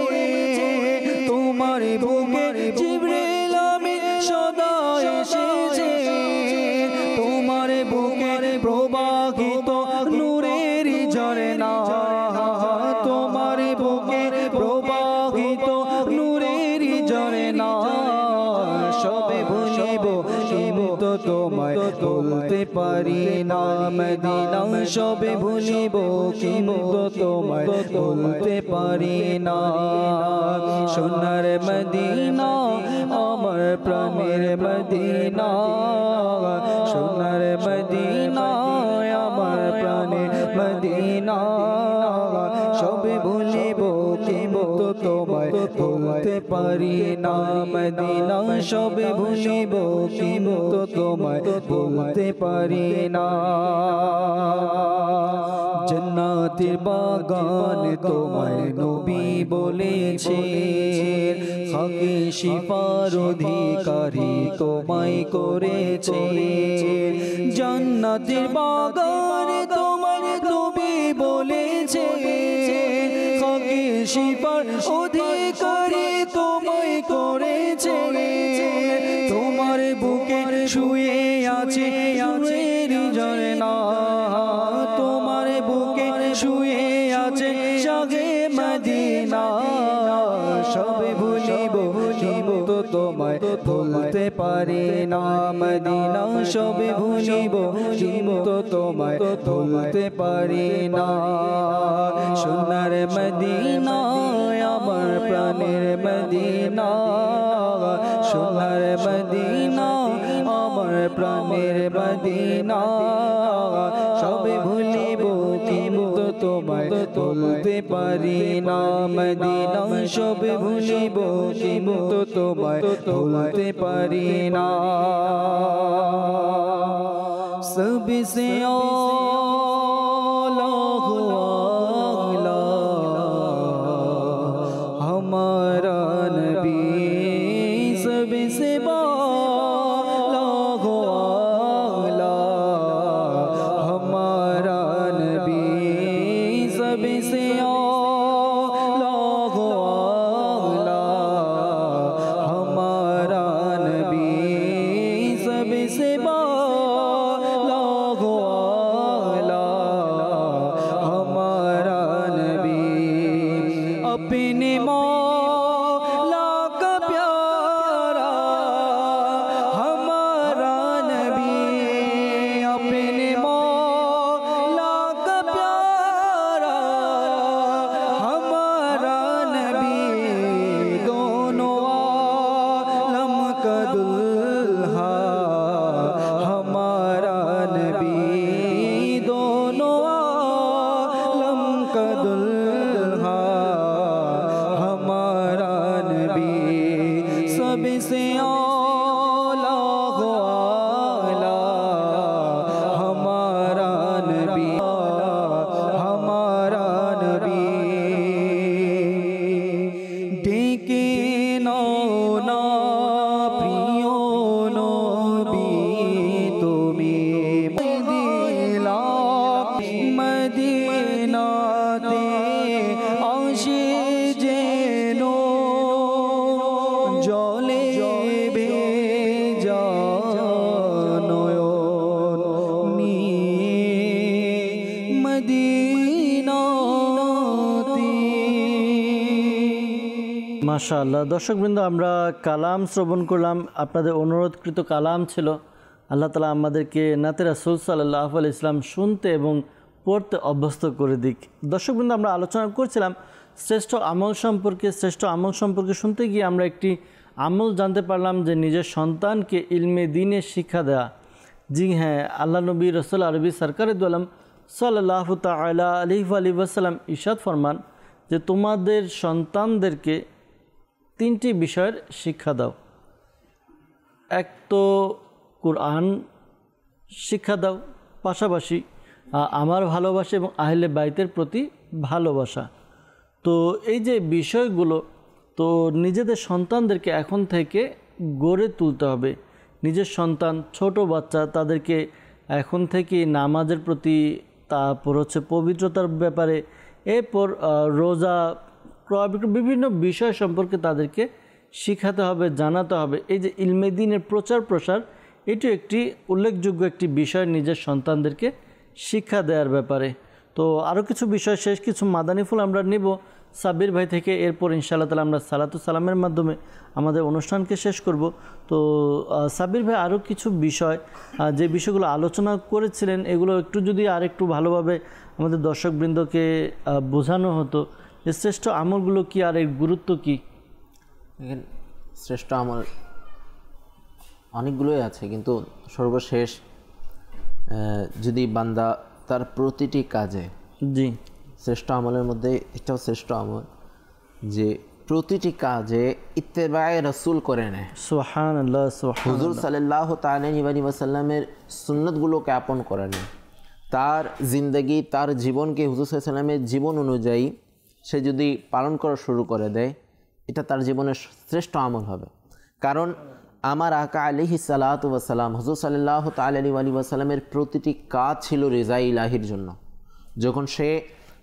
তোমার বুকে জিবরিল আমিন সদা এসেছে, তোমার বুকে প্রবাহিত নূরের ঝরনা, তোমার বুকে প্রবাহিত নূরের ঝরনা, সবে ভুলিব কিন্তু তোমায় বলতে পারি না মদিনা সবে ভুলিব কিন্তু তোমায় বলতে পারি না সোনার মদিনা আমার প্রাণের মদিনা সোনার মদিনা আমার প্রাণের মদিনা সবে ভুলিব কিন্তু তোমায় বলতে পারি না মদিনা সবে ভুলিব কিন্তু তোমায় বলতে পারি না জান্নাতের বাগান তোমায় নবী বলেছে খাকে শিফার অধিকারী তোমায় করেছে জান্নাতের বাগান তোমায় নবী বলেছে খাকে শিফার অধিকারী তোমায় করেছে তোমার বুকে শুয়ে আছে আছের ঝরনা তোমার বুকে শুয়ে আছে শাহে মদিনা সবে ভুলিব কিন্তু তোমায় ভুলতে পারি না মদিনা সবে ভুলিব কিন্তু তোমায় ভুলতে পারি না সোনার মদিনা আমার প্রাণের মদিনা সোনার মদিনা আমার প্রাণের মদিনা সবে ভুলিব কিন্তু তোমায় বলতে পারি না মদিনা সবে ভুলিব কিন্তু তোমায় বলতে পারি না सबसे आला हुआ हमारा नबी सबसे आला हुआ हमारा नबी सबसे आला हुआ हमारा नबी सबसे अपने मौला का प्यारा हमारा नबी अपने मौला का प्यारा हमारा नबी दोनों आलम का दुल्हा हमारा नबी दोनों आलम का दुल्हा हमारा नबी सबसे आला हुआ हमारा नबी हमारा नबी डेके ना प्रिय नबी तुम्हें दिला मदीनाते आशे जेनो जले भेजा नयन निये मदीनाते মাশাআল্লাহ দর্শকবৃন্দ আমরা কালাম শ্রবণ করলাম আপনাদের অনুরোধকৃত কালাম ছিল আল্লাহ তাআলা আমাদেরকে নাতে রাসূল সাল্লাল্লাহু আলাইহি ইসলাম শুনতে এবং পড়তে অভ্যস্ত করে দিক দর্শকবৃন্দ আমরা আলোচনা করছিলাম শ্রেষ্ঠ আমল সম্পর্কে শুনতে গিয়ে আমরা একটি আমল জানতে পারলাম যে নিজের সন্তানকে ইলমে দ্বীনের শিক্ষা দেওয়া জি হ্যাঁ আল্লাহ নবী রাসূল আরবি সরকারে দু আলম সাল্লাল্লাহু তাআলা আলাইহি ওয়াসাল্লাম ইরশাদ ফরমান যে তোমাদের সন্তানদেরকে তিনটি বিষয়ের শিক্ষা দাও এক তো কুরআন শিক্ষা দাও পাশাপাশি আমার ভালোবাসা এবং আহলে বাইতের প্রতি ভালোবাসা তো এই যে বিষয়গুলো তো নিজেদের সন্তানদেরকে এখন থেকে গড়ে তুলতে হবে নিজের সন্তান ছোট বাচ্চা তাদেরকে এখন থেকে নামাজের প্রতি তারপর হচ্ছে পবিত্রতার ব্যাপারে এরপর রোজা বিভিন্ন বিষয় সম্পর্কে তাদেরকে শিখাতে হবে জানাতে হবে এই যে ইলমে দ্বীনের প্রচার প্রসার এটি একটি উল্লেখযোগ্য একটি বিষয় নিজের সন্তানদেরকে শিক্ষা দেওয়ার ব্যাপারে তো আরও কিছু বিষয় শেষ কিছু মাদানী ফুল আমরা নিব সাব্বির ভাই থেকে। এরপর ইনশাআল্লাহ তাআলা আমরা সালাতু সালামের মাধ্যমে আমাদের অনুষ্ঠানকে শেষ করব। তো সাব্বির ভাই আরও কিছু বিষয়, যে বিষয়গুলো আলোচনা করেছিলেন, এগুলো একটু যদি আর একটু ভালোভাবে আমাদের দর্শকবৃন্দকে বোঝানো হতো যে শ্রেষ্ঠ আমলগুলো কি আর এর গুরুত্ব কী। দেখেন, শ্রেষ্ঠ আমল অনেকগুলোই আছে, কিন্তু সর্বশেষ যদি বান্দা তার প্রতিটি কাজে, জি, শ্রেষ্ঠ আমলের মধ্যে এটাও শ্রেষ্ঠ আমল যে প্রতিটি কাজে ইত্তেবায়ে রাসূল করে নেয়। সুবহানাল্লাহ, হুজুর সুবহানাল্লাহ, সাল্লাল্লাহু তাআলা আলাইহি ওয়াসাল্লামের সুন্নতগুলোকে আপন করে নেয়। তার জিন্দগি, তার জীবনকে হুজুর সাল্লাল্লাহু আলাইহি ওয়াসাল্লামের জীবন অনুযায়ী সে যদি পালন করা শুরু করে দেয়, এটা তার জীবনের শ্রেষ্ঠ আমল হবে। কারণ আমার আকা আলাইহিস সালাতু ওয়াস সালাম, হুজুর সাল্লাল্লাহু তাআলা আলাইহি ওয়াসাল্লামের প্রতিটি কাজ ছিল রিজা ইলাহির জন্য। যখন সে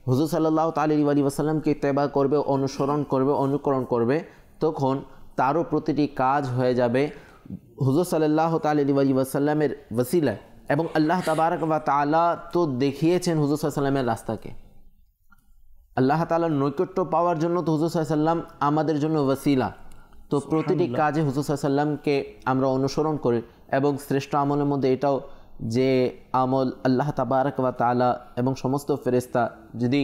হুজুর সাল্লাল্লাহু তাআলা আলাইহি ওয়াসাল্লামকে ইত্তেবা করবে, অনুসরণ করবে, অনুকরণ করবে, তখন তারও প্রতিটি কাজ হয়ে যাবে হুজুর সাল্লাল্লাহু তাআলা আলাইহি ওয়াসাল্লামের ওসিলায়। এবং আল্লাহ তাবারক ওয়া তাআলা তো দেখিয়েছেন হুজুর সাল্লাল্লাহু আলাইহি ওয়াসাল্লামের রাস্তাকে। আল্লাহ তাআলার নৈকট্য পাওয়ার জন্য তো হুজুর সাল্লাল্লাহু আলাইহি ওয়াসাল্লাম আমাদের জন্য ওসিলা। তো প্রতিটি কাজে হুজুর সাল্লাল্লাহু আলাইহি ওয়াসাল্লামকে আমরা অনুসরণ করি। এবং শ্রেষ্ঠ আমলের মধ্যে এটাও যে আমল আল্লাহ তাবারক ওয়া তাআলা এবং সমস্ত ফেরেশতা যদি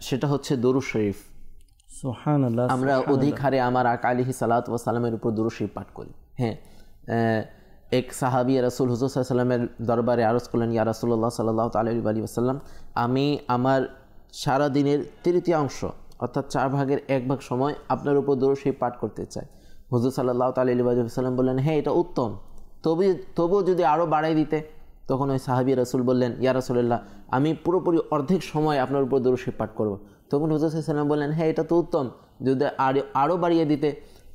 সেটা হচ্ছে দরুদ শরীফ। সুবহানাল্লাহ, আমরা অধিক হারে আমার আকা আলাইহিস সালাতু ওয়াস সালামের উপর দরুদ শরীফ পাঠ করি। হ্যাঁ, এক সাহাবী রাসূল হুজুর সাল্লাল্লাহু আলাইহি ওয়াসাল্লামের দরবারে আরজ করলেন, ইয়া রাসূলুল্লাহ সাল্লাল্লাহু আলাইহি ওয়াসাল্লাম, আমি আমার সারা দিনের তৃতীয়াংশ অর্থাৎ 4 ভাগের 1 ভাগ সময় আপনার উপর দরুদ শরীফ পাঠ করতে চাই। হুজুর সাল্লাল্লাহু আলাইহি ওয়াসাল্লাম বললেন, হ্যাঁ এটা উত্তম, তবুও যদি আরও বাড়াই দিতে। তখন ওই সাহাবী রাসূল বললেন, ইয়া রাসূলুল্লাহ, আমি পুরোপুরি অর্ধেক সময় আপনার উপর দরুদ শরীফ পাঠ করব। তখন হুজুর সাল্লাল্লাহু আলাইহি ওয়াসাল্লাম বললেন, হ্যাঁ এটা তো উত্তম, যদি আরও বাড়িয়ে দিতে।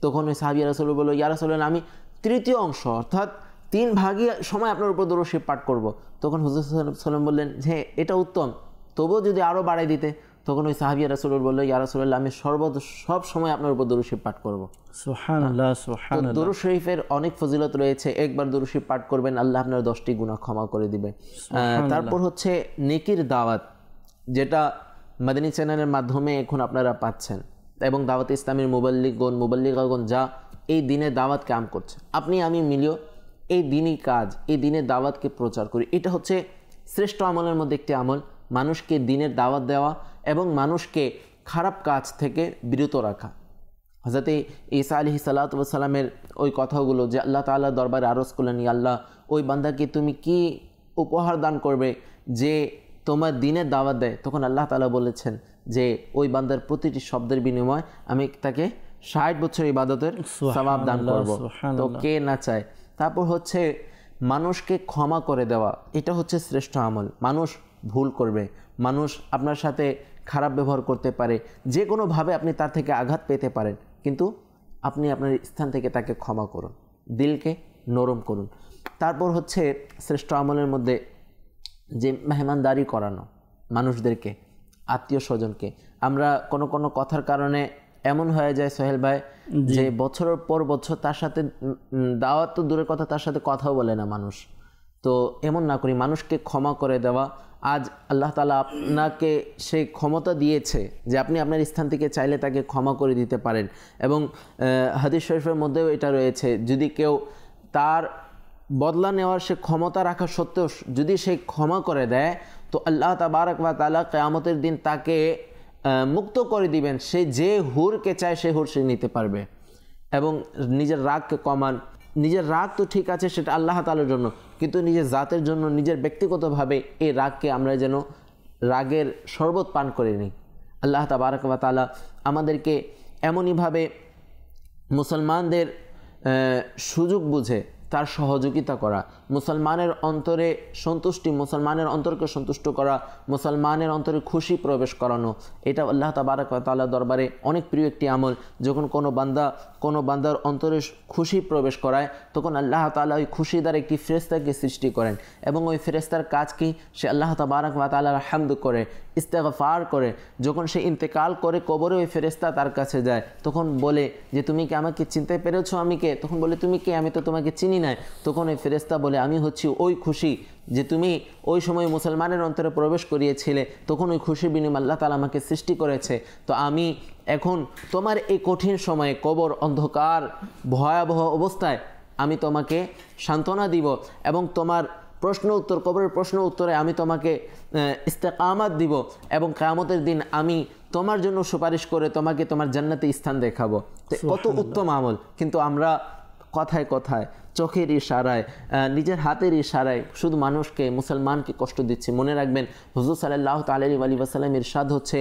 তখন ওই সাহাবী রাসূল বলল, ইয়া রাসূলুল্লাহ, আমি তৃতীয় অংশ অর্থাৎ 3 ভাগই সময় আপনার উপর দরুদ শরীফ পাঠ করব। তখন হুজুর সাল্লাল্লাহু আলাইহি ওয়াসাল্লাম বললেন, হ্যাঁ এটা উত্তম, তবুও যদি আরও বাড়াই দিতে। তখন ওই সাহাবী রাসূল বলল, ইয়া রাসূলুল্লাহ, আমি সব সময় আপনার উপর দরুদ শরীফ পাঠ করব। সুবহানাল্লাহ, সুবহানাল্লাহ। দরুদ শরীফের অনেক ফজিলত রয়েছে। একবার দরুদ শরীফ পাঠ করবেন, আল্লাহ আপনার 10টি গুনাহ ক্ষমা করে দিবে। তারপর হচ্ছে নেকির দাওয়াত, যেটা মাদানী চ্যানেলের মাধ্যমে এখন আপনারা পাচ্ছেন, এবং দাওয়াত ইসলামের মুবাল্লিগাগণ যা এই দিনে দাওয়াত কাম করছে, আপনি আমি মিলিও এই দিনই কাজ, এই দিনের দাওয়াতকে প্রচার করি। এটা হচ্ছে শ্রেষ্ঠ আমলের মধ্যে একটি আমল, মানুষকে দিনের দাওয়াত দেওয়া এবং মানুষকে খারাপ কাজ থেকে বিরত রাখা। হযরত ঈসা আলাইহিস সালাতু ওয়াস সালামের ওই কথাগুলো যে আল্লাহ তাআলা দরবারে আরজ করলেন, ইয়া আল্লাহ, ওই বান্দাকে তুমি কি উপহার দান করবে যে তোমার দিনের দাওয়াত দেয়? তখন আল্লাহ তাআলা বলেছেন যে ওই বান্দার প্রতিটি শব্দের বিনিময়ে আমি তাকে 60 বছর ইবাদতের সওয়াব দান করব। তো কে না চায়? তারপর হচ্ছে মানুষকে ক্ষমা করে দেওয়া, এটা হচ্ছে শ্রেষ্ঠ আমল। মানুষ ভুল করবে, মানুষ আপনার সাথে খারাপ ব্যবহার করতে পারে, যে কোনোভাবে আপনি তার থেকে আঘাত পেতে পারেন, কিন্তু আপনি আপনার স্থান থেকে তাকে ক্ষমা করুন, দিলকে নরম করুন। তারপর হচ্ছে শ্রেষ্ঠ আমলের মধ্যে যে মেহমানদারি করানো, মানুষদেরকে, আত্মীয় স্বজনকে। আমরা কোনো কথার কারণে এমন হয়ে যায় সোহেল ভাই যে বছরের পর বছর তার সাথে দাওয়াত তো দূরের কথা, তার সাথে কথাও বলে না মানুষ। তো এমন না করি, মানুষকে ক্ষমা করে দেওয়া। আজ আল্লাহ তাআলা আপনাকে সেই ক্ষমতা দিয়েছে যে আপনি আপনার স্থান থেকে চাইলে তাকে ক্ষমা করে দিতে পারেন। এবং হাদিস শরীফের মধ্যেও এটা রয়েছে, যদি কেউ তার বদলা নেওয়ার সে ক্ষমতা রাখা সত্ত্বেও যদি সে ক্ষমা করে দেয়, তো আল্লাহ তাবারক ওয়া তাআলা কিয়ামতের দিন তাকে মুক্ত করে দিবেন। সে যে হুরকে চায় সে হুর সে নিতে পারবে। এবং নিজের রাগকে কমান। নিজের রাগ তো ঠিক আছে, সেটা আল্লাহ তাআলার জন্য, কিন্তু নিজের জাতের জন্য, নিজের ব্যক্তিগতভাবে এই রাগকে আমরা যেন রাগের শরবত পান করে নিই। আল্লাহ তাবারক ওয়া তাআলা আমাদেরকে এমনইভাবে মুসলমানদের সুযোগ বুঝে তার সহযোগিতা করা, মুসলমানের অন্তরে সন্তুষ্টি, মুসলমানের অন্তরকে সন্তুষ্ট করা, মুসলমানের অন্তরে খুশি প্রবেশ করানো, এটা আল্লাহ তাবারক ওয়া তাআলার দরবারে অনেক প্রিয় একটি আমল। যখন কোনো বান্দার অন্তরে খুশি প্রবেশ করায়, তখন আল্লাহ তাআলা ওই খুশি দ্বারা একটি ফেরেশতাকে সৃষ্টি করেন, এবং ওই ফেরেশতার কাজ কি? সে আল্লাহ তাবারক ওয়া তাআলার হামদ করে, ইস্তেগফার করে। যখন সে ইন্তেকাল করে কবরে, ওই ফেরেশতা তার কাছে যায়, তখন বলে যে তুমি কি আমাকে চিনতে পেরেছো? আমি কে? তখন বলে তুমি কে? আমি তো তোমাকে চিনি খুশিই নাই, তখন ওই ফেরেশতা বলে আমি হচ্ছি ওই খুশি যে তুমি ওই সময় মুসলমানের অন্তরে প্রবেশ করিয়েছিলে, তখন ওই খুশির বিনিময়ে আল্লাহ তাআলা আমাকে সৃষ্টি করেছে। তো আমি এখন তোমার এই কঠিন সময়ে, কবর অন্ধকার ভয়াবহ অবস্থায় আমি তোমাকে সান্ত্বনা দিব এবং তোমার প্রশ্ন উত্তর, কবরের প্রশ্ন উত্তরে আমি তোমাকে ইস্তেকামাত দিব এবং কিয়ামতের দিন আমি তোমার জন্য সুপারিশ করে তোমাকে তোমার জান্নাতে স্থান দেখাবো। তো কত উত্তম আমল, কিন্তু আমরা কথায় কথায়, চোখের ইশারায়, নিজের হাতের ইশারায় শুধু মানুষকে, মুসলমানকে কষ্ট দিচ্ছি। মনে রাখবেন হুজুর সাল্লাল্লাহু তাআলা আলাইহি ওয়াসাল্লাম ইরশাদ হচ্ছে,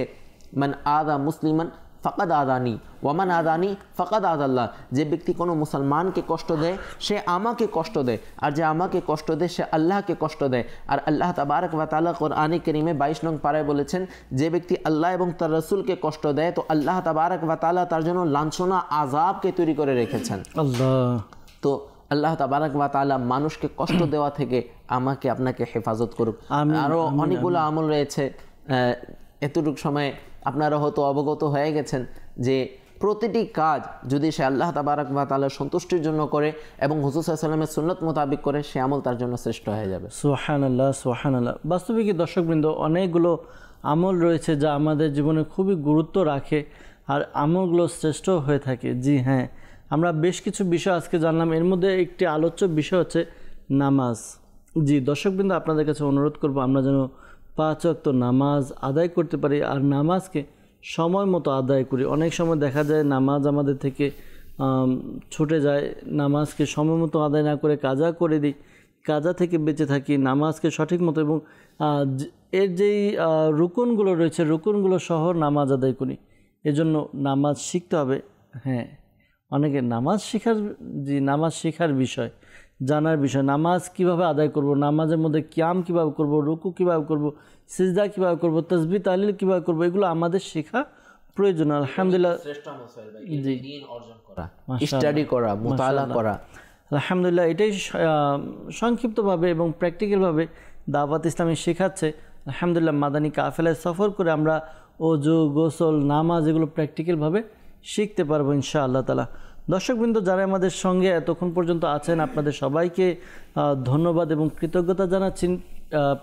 মান আদা মুসলিমান ফাকাদ আদানি ওয়ামান আদানি ফাকাদ আদাল্লাহ। যে ব্যক্তি কোনো মুসলমানকে কষ্ট দেয় সে আমাকে কষ্ট দেয়, আর যে আমাকে কষ্ট দেয় সে আল্লাহকে কষ্ট দেয়। আর আল্লাহ তাবারক ওয়া তাআলা কোরআনে কারীমে 22 নং পারায় বলেছেন, যে ব্যক্তি আল্লাহ এবং তার রাসূলকে কষ্ট দেয় তো আল্লাহ তাবারক ওয়া তাআলা তার জন্য লাঞ্ছনা আযাবকে তৈরি করে রেখেছেন। আল্লাহ। তো আল্লাহ তাবারক ওয়া তাআলা মানুষকে কষ্ট দেওয়া থেকে আমাকে আপনাকে হেফাজত করুক। আরও অনেকগুলো আমল রয়েছে, এতটুকু সময়ে আপনারা হয়তো অবগত হয়ে গেছেন যে প্রতিটি কাজ যদি সে আল্লাহ তাবারক ওয়া তাআলার সন্তুষ্টির জন্য করে এবং হুজুর সাল্লাল্লাহু আলাইহি ওয়াসাল্লামের সুন্নাত মোতাবেক করে, সে আমল তার জন্য শ্রেষ্ঠ হয়ে যাবে। সুবহানাল্লাহ, সুবহানাল্লাহ। বাস্তবিক দর্শকবৃন্দ, অনেকগুলো আমল রয়েছে যা আমাদের জীবনে খুবই গুরুত্ব রাখে আর আমলগুলো শ্রেষ্ঠ হয়ে থাকে। জি হ্যাঁ, আমরা বেশ কিছু বিষয় আজকে জানলাম। এর মধ্যে একটি আলোচ্য বিষয় হচ্ছে নামাজ। জি দর্শকবৃন্দ, আপনাদের কাছে অনুরোধ করব আমরা যেন 5 ওয়াক্ত নামাজ আদায় করতে পারি আর নামাজকে সময় মতো আদায় করি। অনেক সময় দেখা যায় নামাজ আমাদের থেকে ছুটে যায়, নামাজকে সময় মতো আদায় না করে কাজা করে দিই, কাজা থেকে বেঁচে থাকি। নামাজকে সঠিক মতো এবং এর যেই রুকনগুলো রয়েছে রুকনগুলো সহ নামাজ আদায় করি। এজন্য নামাজ শিখতে হবে। হ্যাঁ, অনেকে নামাজ শেখার বিষয়, জানার বিষয়, নামাজ কিভাবে আদায় করব, নামাজের মধ্যে কিয়াম কিভাবে করব, রুকু কিভাবে করব, সিজদা কিভাবে করব, তাসবিহ তাহলিল কিভাবে করব, এগুলো আমাদের শেখা প্রয়োজন। আলহামদুলিল্লাহ, স্টাডি করা, মুতালা করা, আলহামদুলিল্লাহ এটাই সংক্ষিপ্তভাবে এবং প্র্যাকটিক্যালভাবে দাওয়াত ইসলামী শেখাচ্ছে। আলহামদুলিল্লাহ মাদানী কাফেলায় সফর করে আমরা ওযু, গোসল, নামাজ এগুলো প্র্যাকটিক্যালভাবে শিখতে পারবো ইনশাআল্লাহ তাআলা। দর্শকবৃন্দ, যারা আমাদের সঙ্গে এতক্ষণ পর্যন্ত আছেন আপনাদের সবাইকে ধন্যবাদ এবং কৃতজ্ঞতা জানাচ্ছি।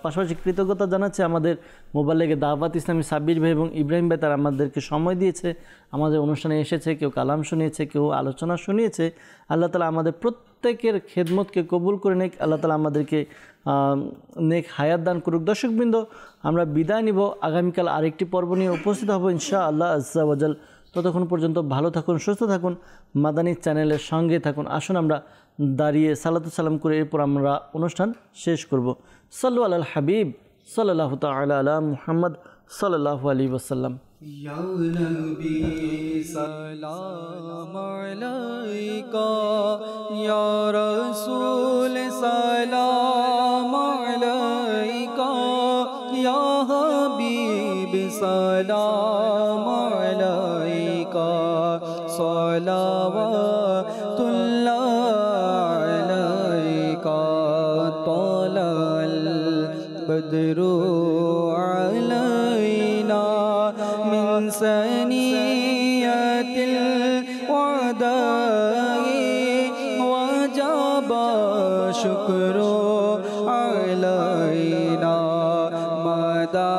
পাশাপাশি কৃতজ্ঞতা জানাচ্ছি আমাদের মোবাইলে দাওয়াত ইসলামী সাব্বির ভাই এবং ইব্রাহিম ভাই, তারা আমাদেরকে সময় দিয়েছে, আমাদের অনুষ্ঠানে এসেছে, কেউ কালাম শুনিয়েছে, কেউ আলোচনা শুনিয়েছে। আল্লাহ তাআলা আমাদের প্রত্যেকের খেদমতকে কবুল করে নেক, আল্লাহ তাআলা আমাদেরকে নেক হায়াত দান করুক। দর্শকবৃন্দ, আমরা বিদায় নিব, আগামীকাল আরেকটি পর্ব নিয়ে উপস্থিত হব ইনশাআল্লাহ আজ্জা ওয়াজাল। ততক্ষণ পর্যন্ত ভালো থাকুন, সুস্থ থাকুন, মাদানী চ্যানেলের সঙ্গে থাকুন। আসুন আমরা দাঁড়িয়ে সালাতু সালাম করে এরপর আমরা অনুষ্ঠান শেষ করব। সাল্লু আলাল হাবিব সাল্লাল্লাহু তাআলা আলা মুহাম্মদ সাল্লাল্লাহু আলাইহি ওয়াসাল্লাম। ইয়া নবী সালাম আলাইকা, ইয়া রাসূল সালাম আলাইকা, ইয়া হাবিব সালাম আলাইকা, সালাওয়াতুল্লাহ আলাইকা, তালাল বদরু আলাইনা মিন সানিয়াতিল ওয়াদাই ওয়াজাবা শুকরু আলাইনা মাদা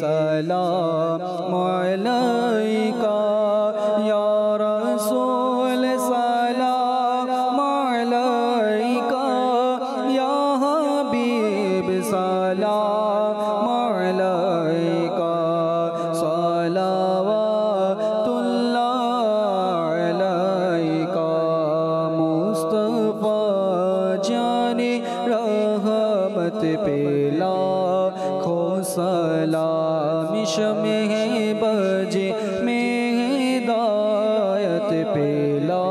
সালাম আলাইকা, ইয়া রাসূল সালাম আলাইকা, ইয়া হাবিব সালাম আলাইকা, সালাওয়াতুল্লাহ আলাইকা, মুস্তাফা জানে রহমত পেলা খো সালাম शमे बजे में हिदायत पेला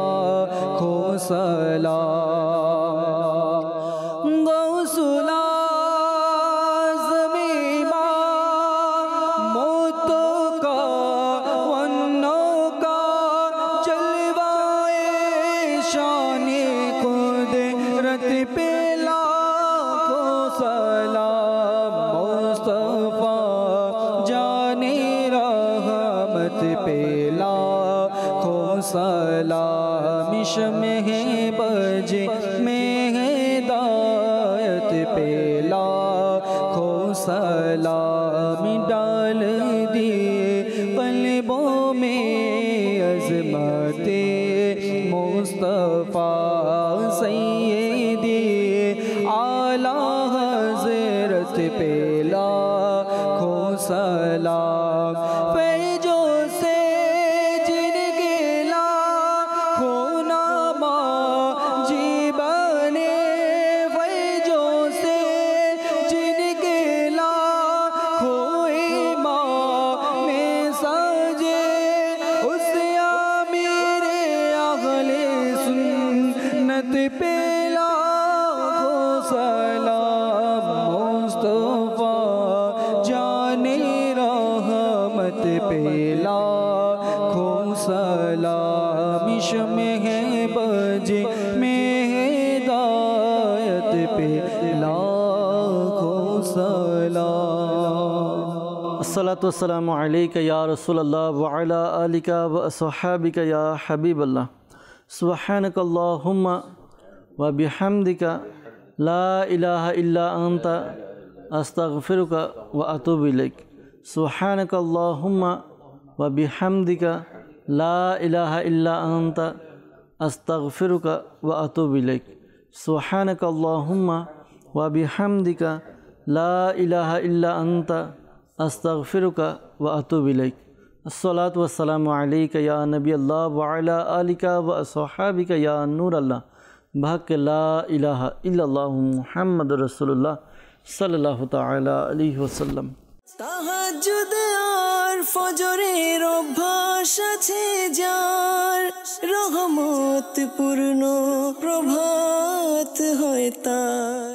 खो सलाम गौसुला ज़मीमा मोतो का वन्नो का जलवाए शाने कुदरत पेला खो सलाम मुस्तफा जाने रहमत लाखों सलाम शम्ह बजे में हिदायत पे लाखों सलाम डाल दिए क़ल्बों में अज़मते मुस्तफ़ा सैयदी आला हज़रत पे लाखों सलाम फैजों से जिनके लाखों नामा जीवने फैजों से जिनके लाखों इमाम में सजे उस आमिरे अहले सुन्नत पे लाखों सलाम मुस्तफ़ा जाने रहमत पे लाखों सलाम शम्ह बजे में हिदायत पे लाखों सलाम। अस्सलातु वस्सलामु अलैका या रसूलल्लाह व अला आलिका व अस्हाबिका या हबीबल्लाह। सुब्हानकल्लाहुम्मा व बिहम्दिका ला इलाहा इल्ला अंता अस्तगफिरुका व अतूबु इलैक। सुब्हानकल्लाहुम्मा व बिहम्दिका ला इलाहा इल्ला अंता अस्तगफिरुका व अतूबु इलैक। सुब्हानकल्लाहुम्मा व बिहम्दिका ला इलाहा इल्ला अंता अस्तगफिरुका व अतूबु इलैक। अस्सलातु वस्सलामु अलैका या नबी अल्लाह व अला आलिका व अस्हाबिका या नूर अल्लाह। बहक ला इलाहा इल्लल्लाह मुहम्मद रसूलुल्लाह सल्लल्लाहु ताला अलैहि वसल्लम। তাহাজ্জুদ আর ফজরের অভ্যাস আছে যার, রহমত পূর্ণ প্রভাত হয় তার।